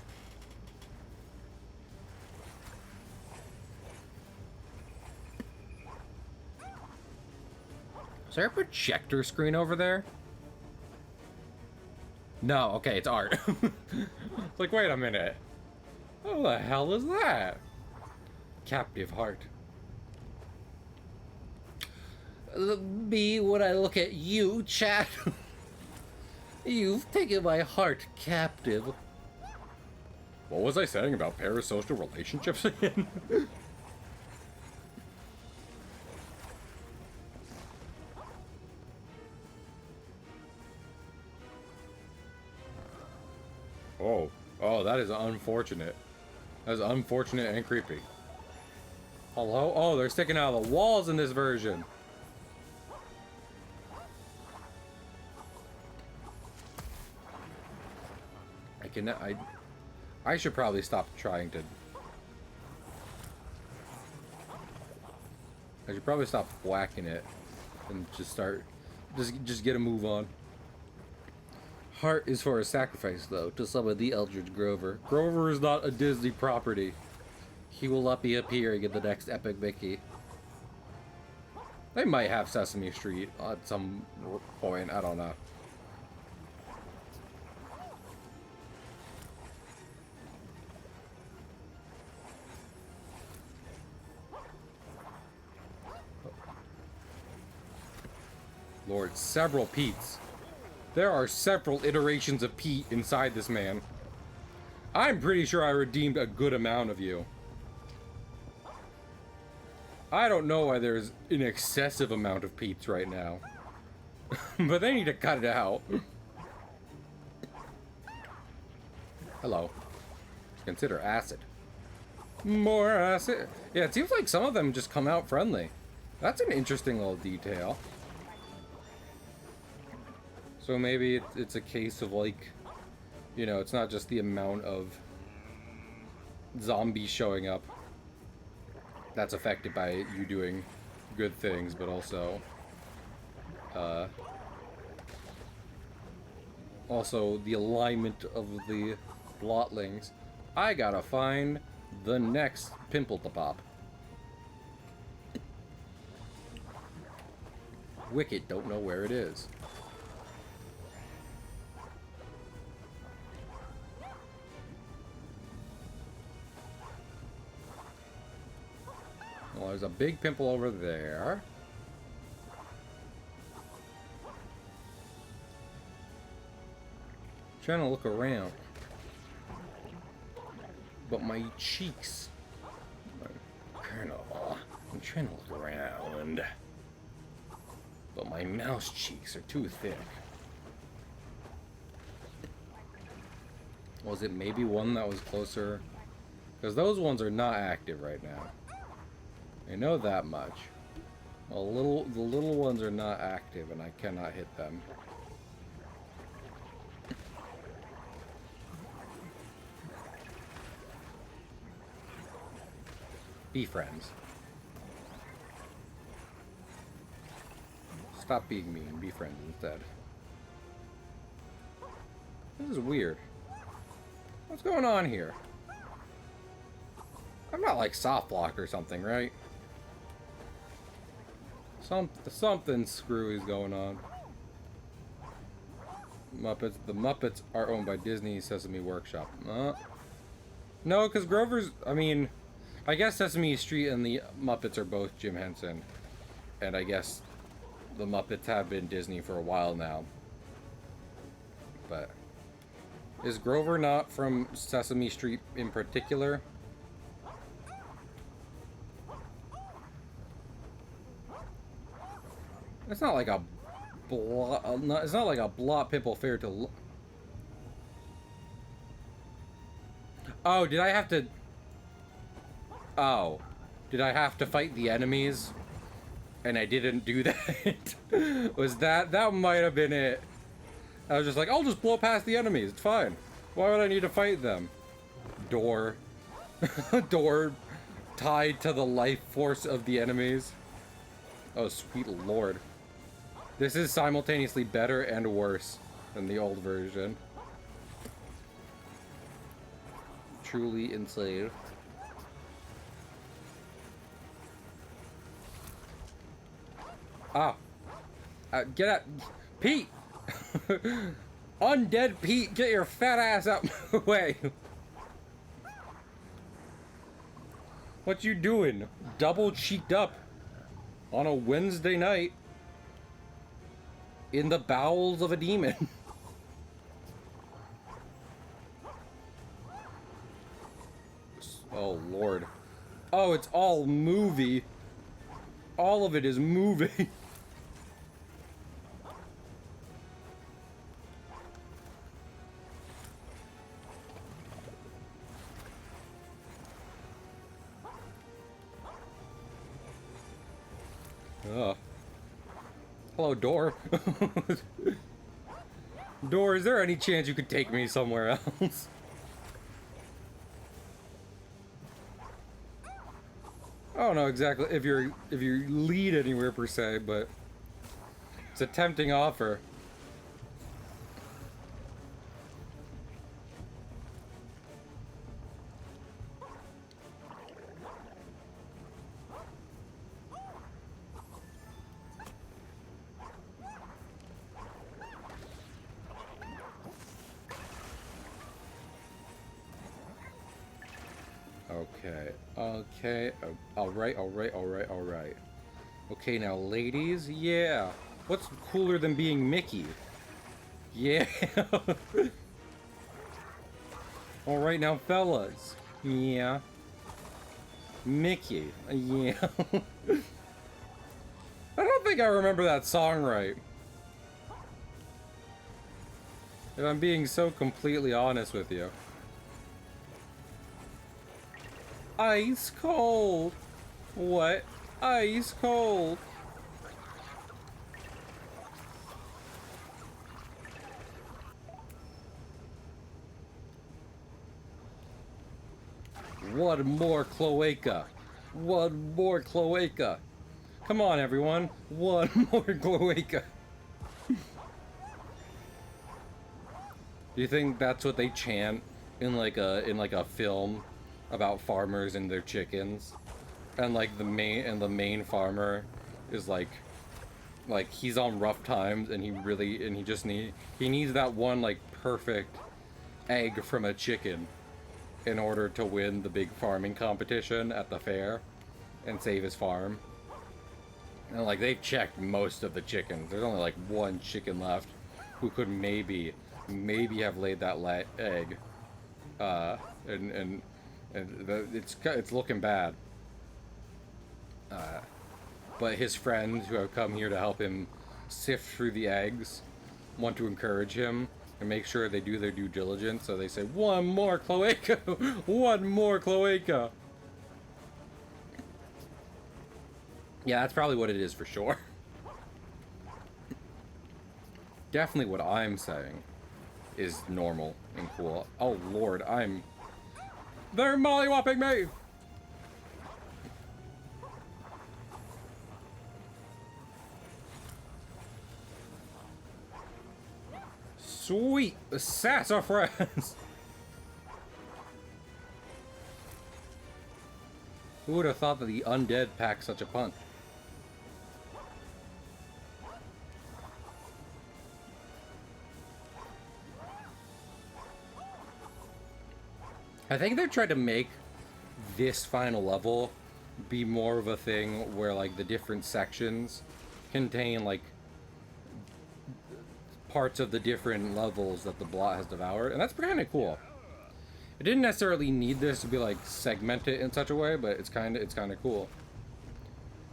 Is there a projector screen over there? No, okay, it's art. It's like, wait a minute. What the hell is that? Captive heart. Me when I look at you, chat. You've taken my heart captive. What was I saying about parasocial relationships again? Oh, that is unfortunate. That is unfortunate and creepy. Hello? Oh, they're sticking out of the walls in this version. I should probably stop trying to... I should probably stop whacking it and just start... Just get a move on. Heart is for a sacrifice, though, to summon the Eldritch Grover. Grover is not a Disney property. He will not be appearing in the next Epic Mickey. They might have Sesame Street at some point, I don't know. Lord, several Pete's. There are several iterations of Pete inside this man. I'm pretty sure I redeemed a good amount of you. I don't know why there's an excessive amount of Pete's right now. But they need to cut it out. Hello. Consider acid. More acid. Yeah, it seems like some of them just come out friendly. That's an interesting little detail. So maybe it's a case of, like, you know, it's not just the amount of zombies showing up that's affected by you doing good things, but also the alignment of the blotlings. I gotta find the next pimple to pop. Wicked, don't know where it is. Well, there's a big pimple over there. Trying to look around. But my cheeks... Colonel, I'm trying to look around. But my mouse cheeks are too thick. Was it maybe one that was closer? Because those ones are not active right now. I know that much. The little ones are not active, and I cannot hit them. Be friends. Stop being mean. Be friends instead. This is weird. What's going on here? I'm not like soft block or something, right? Something screwy is going on. Muppets. The Muppets are owned by Disney Sesame Workshop. No, because Grover's... I mean, I guess Sesame Street and the Muppets are both Jim Henson. And I guess the Muppets have been Disney for a while now. But... is Grover not from Sesame Street in particular? It's not like a it's not like a blot pimple fair to Oh, did I have to... oh. Did I have to fight the enemies? And I didn't do that? Was that... that might have been it. I was just like, I'll just blow past the enemies. It's fine. Why would I need to fight them? Door. Door tied to the life force of the enemies. Oh, sweet lord. This is simultaneously better and worse than the old version. Truly enslaved. Ah. Get out. Pete! Undead Pete, get your fat ass out my way. What you doing? Double cheeked up on a Wednesday night in the bowels of a demon. Oh lord. Oh, it's all movie. All of it is movie. Hello, door. Door, is there any chance you could take me somewhere else? I don't know exactly if you lead anywhere per se, but it's a tempting offer. Okay, alright. Okay, now ladies, yeah. What's cooler than being Mickey? Yeah. Alright now fellas, yeah. Mickey, yeah. I don't think I remember that song right. If I'm being so completely honest with you. Ice cold. What? Ice cold. One more cloaca. One more cloaca. Come on, everyone. One more cloaca. Do you think that's what they chant in like a film about farmers and their chickens? And like the main farmer is like he's on rough times and he needs that one like perfect egg from a chicken in order to win the big farming competition at the fair and save his farm. And like they've checked most of the chickens. There's only like one chicken left who could maybe have laid that egg. And it's looking bad. But his friends who have come here to help him sift through the eggs want to encourage him and make sure they do their due diligence. So they say, one more cloaca, one more cloaca. Yeah, that's probably what it is for sure. Definitely what I'm saying is normal and cool. Oh lord, they're mollywopping me! Sweet sassafras! Who would have thought that the undead packed such a punch? I think they're trying to make this final level be more of a thing where like the different sections contain like parts of the different levels that the blot has devoured, and that's kind of cool. It didn't necessarily need this to be like segmented in such a way, but it's kind of cool.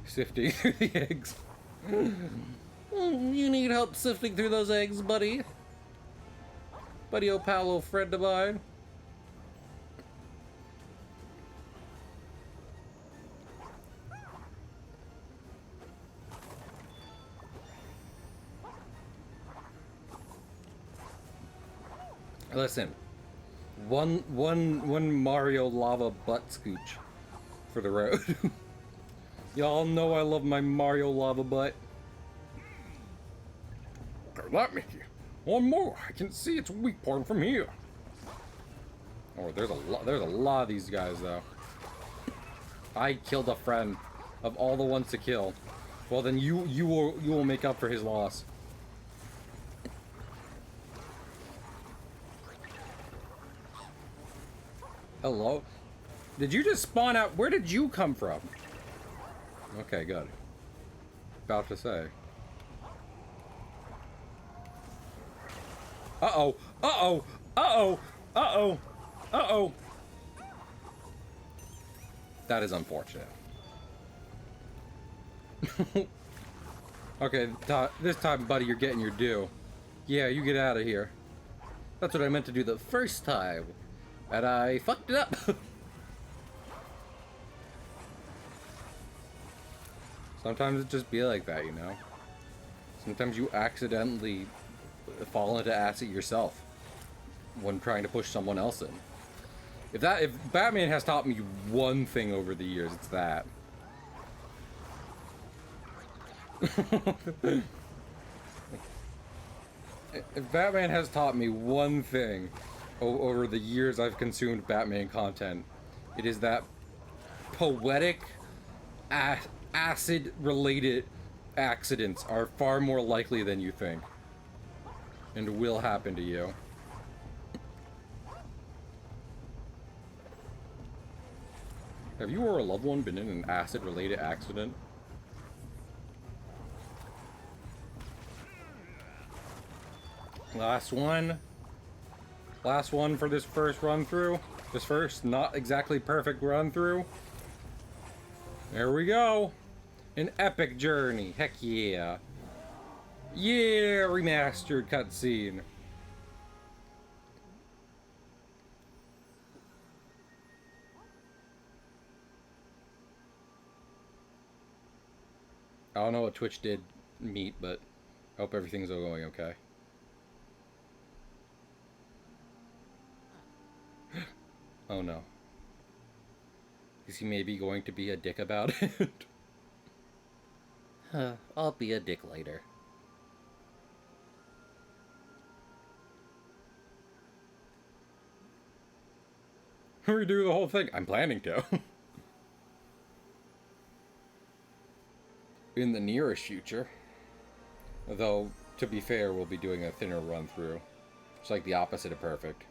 Sifting through the eggs. You need help sifting through those eggs, buddy? Buddy O'Palo, friend of mine. Listen, one Mario lava butt scooch for the road. Y'all know I love my Mario lava butt. Got that, Mickey. One more. I can see its weak point from here. Oh, there's a lot of these guys though. I killed a friend of all the ones to kill. Well, then you will make up for his loss. Hello? Did you just spawn out? Where did you come from? Okay, good. About to say. Uh-oh. Uh-oh. Uh-oh. Uh-oh. Uh-oh. That is unfortunate. Okay, this time, buddy, you're getting your due. Yeah, you get out of here. That's what I meant to do the first time. And I fucked it up. Sometimes it just be like that, you know? Sometimes you accidentally fall into acid yourself when trying to push someone else in. If Batman has taught me one thing over the years, it's that. If Batman has taught me one thing over the years I've consumed Batman content, it is that poetic acid-related accidents are far more likely than you think, and will happen to you. Have you or a loved one been in an acid-related accident? Last one. Last one for this first run through. This first not exactly perfect run through. There we go. An epic journey. Heck yeah. Yeah, remastered cutscene. I don't know what Twitch did meet, but I hope everything's going okay. Oh no. Is he maybe going to be a dick about it? I'll be a dick later. Redo the whole thing. I'm planning to. In the nearest future. Though, to be fair, we'll be doing a thinner run through. It's like the opposite of perfect.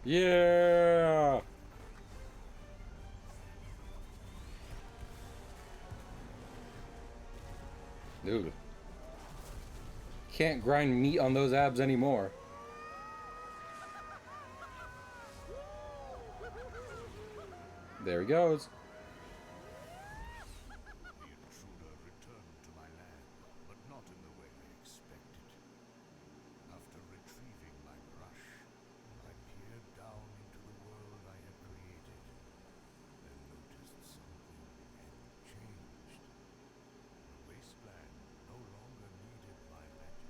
Yeah! Dude. Can't grind meat on those abs anymore. There he goes. The intruder returned to my land, but not in the way I expected. After retrieving my brush, I peered down into the world I had created, then noticed something had changed. The wasteland no longer needed my magic.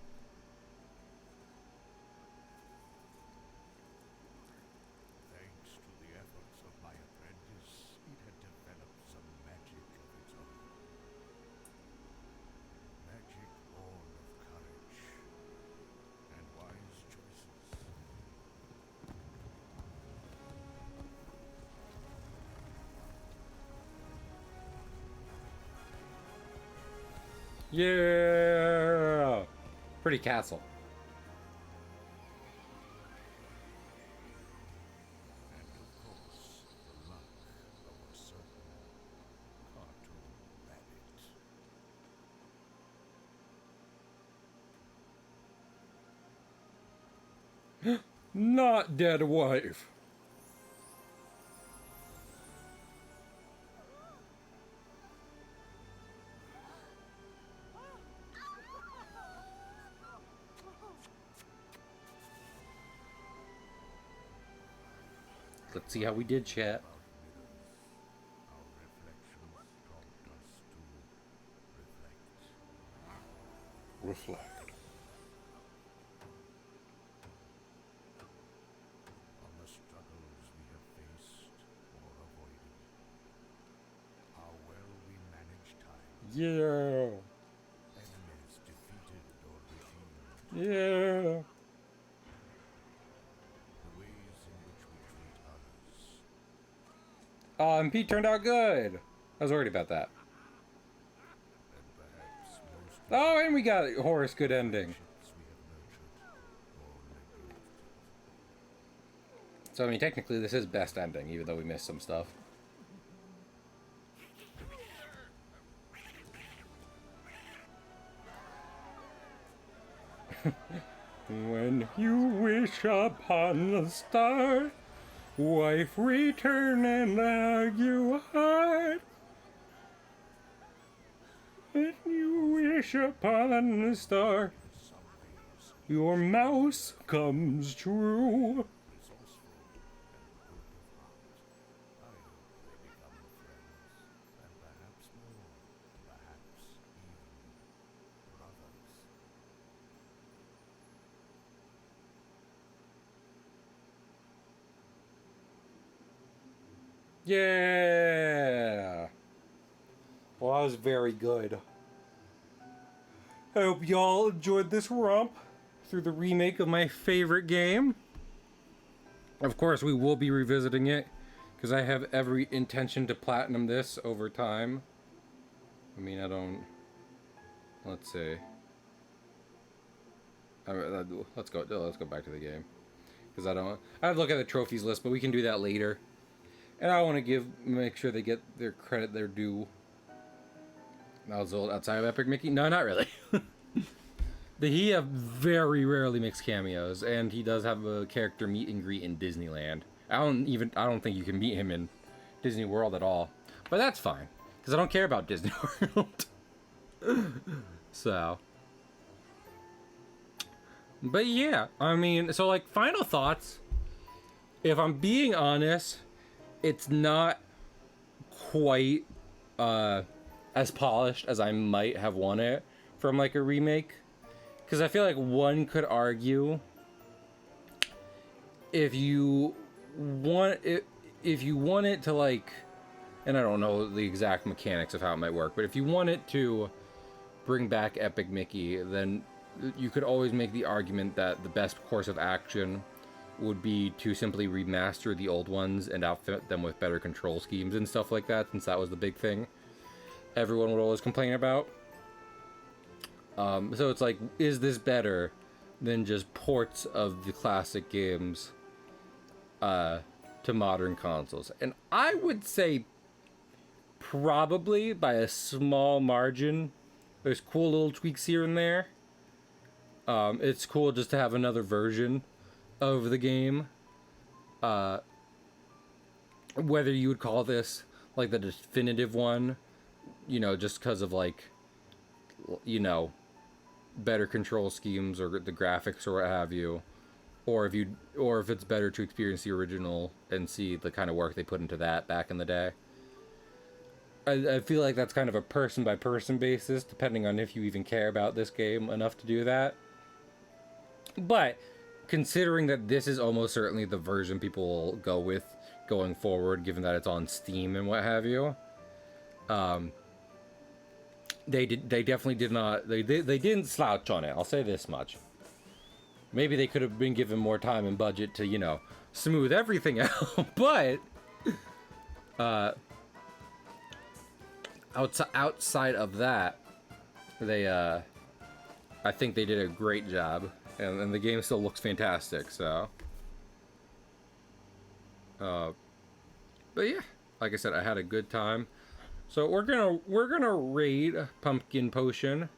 Thanks to the efforts of my apprentice, it had developed some magic of its own. Magic born of courage and wise choices. Yeah! Pretty castle. Not dead wife. Let's see how we did, chat. Our reflections prompt us to reflect. Reflect. On the struggles we have faced or avoided. How well we manage time. Yeah. Enemies defeated or redeemed. Yeah. The ways in which we treat others. And Pete turned out good. I was worried about that. And perhaps most Oh, and we got Horace good ending. relationships we have nurtured or neglected. So, I mean, technically, this is best ending, even though we missed some stuff. When you wish upon the star, wife return and argue hard. When you wish upon the star, your mouse comes true. Resourceful and good of heart. I hope they become friends, and perhaps more, perhaps even brothers. Yeah. Well, that was very good. I hope y'all enjoyed this romp through the remake of my favorite game. Of course, we will be revisiting it because I have every intention to platinum this over time. I mean, I don't. Let's see. Let's go. Let's go back to the game because I don't. I'd look at the trophies list, but we can do that later. And I want to make sure they get their credit their due. That was old outside of Epic Mickey. No, not really. He have very rarely makes cameos, and he does have a character meet and greet in Disneyland. I don't think you can meet him in Disney World at all, but that's fine because I don't care about Disney World. So, but yeah, I mean, so like final thoughts. If I'm being honest, it's not quite as polished as I might have wanted from like a remake. Because I feel like one could argue if you want it to like, and I don't know the exact mechanics of how it might work, but if you want it to bring back Epic Mickey, then you could always make the argument that the best course of action would be to simply remaster the old ones and outfit them with better control schemes and stuff like that, since that was the big thing everyone would always complain about. So it's like, is this better than just ports of the classic games to modern consoles? And I would say probably by a small margin. There's cool little tweaks here and there. It's cool just to have another version of the game. Whether you would call this like the definitive one, you know, just because of like, you know, better control schemes or the graphics or what have you, or if it's better to experience the original and see the kind of work they put into that back in the day. I feel like that's kind of a person by person basis, depending on if you even care about this game enough to do that. But considering that this is almost certainly the version people will go with going forward, given that it's on Steam and what have you, they definitely did not, they didn't slouch on it. I'll say this much. Maybe they could have been given more time and budget to, you know, smooth everything out, but outside of that, they I think they did a great job, and the game still looks fantastic. So, but yeah, like I said, I had a good time. So we're gonna raid Pumpkin Potion.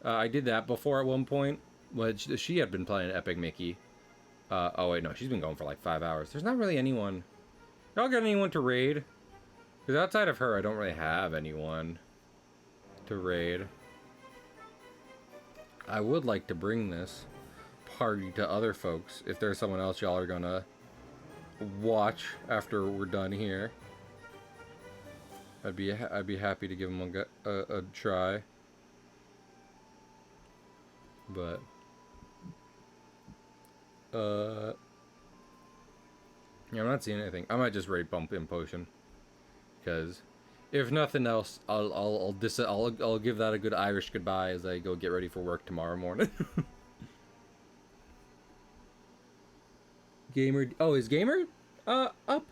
I did that before at one point, which she had been playing Epic Mickey, Oh wait, no, she's been going for like 5 hours. There's not really anyone. Y'all got anyone to raid? Because outside of her, I don't really have anyone to raid. I would like to bring this party to other folks if there's someone else y'all are gonna watch after we're done here. I'd be happy to give them a try. But yeah, I'm not seeing anything. I might just raid bump in potion, because if nothing else, I'll give that a good Irish goodbye as I go get ready for work tomorrow morning. Gamer, oh, is Gamer up?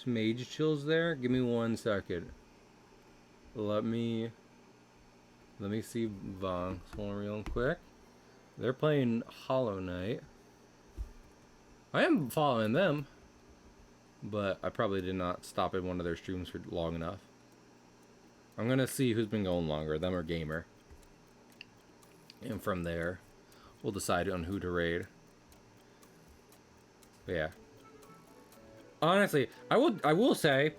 Mage chills there. Give me 1 second. Let me see Vong's one real quick. They're playing Hollow Knight. I am following them, but I probably did not stop in one of their streams for long enough. I'm gonna see who's been going longer, them or Gamer, and from there, we'll decide on who to raid. But yeah. Honestly, I will say,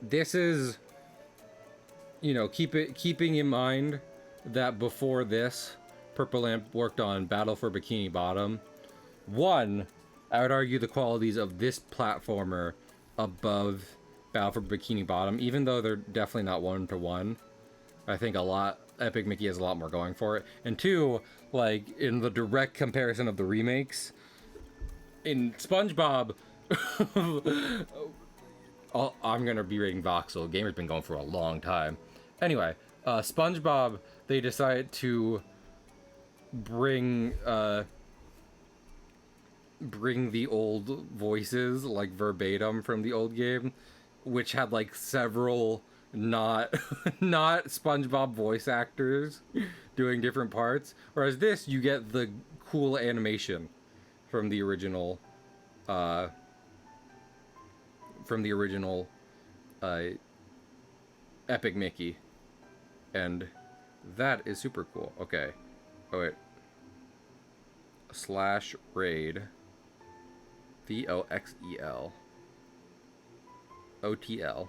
this is, you know, keeping in mind that before this, Purple Lamp worked on Battle for Bikini Bottom. One, I would argue the qualities of this platformer above Battle for Bikini Bottom, even though they're definitely not 1-to-1. I think Epic Mickey has a lot more going for it. And two, like, in the direct comparison of the remakes, in SpongeBob, I'm gonna be rating Voxel. Gamer's been going for a long time. Anyway, SpongeBob, they decided to bring the old voices, like verbatim from the old game, which had like several not SpongeBob voice actors doing different parts. Whereas this, you get the cool animation from the original Epic Mickey, and that is super cool. Okay, oh wait, /raid VOXEL OTL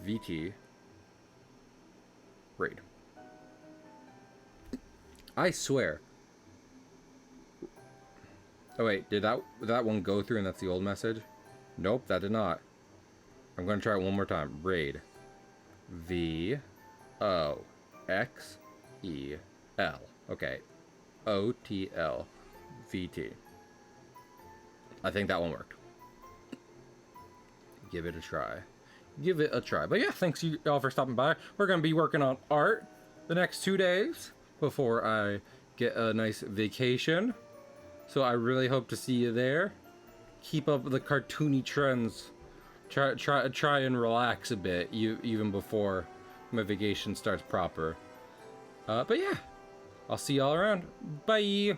VT raid. I swear. Oh wait, did that one go through and that's the old message? Nope, that did not. I'm gonna try it one more time. Raid VOXEL. Okay. OTL VT. I think that one worked. Give it a try. Give it a try. But yeah, thanks you all for stopping by. We're gonna be working on art the next 2 days before I get a nice vacation. So I really hope to see you there. Keep up the cartoony trends. Try and relax a bit, even before my vacation starts proper. But yeah, I'll see y'all around. Bye.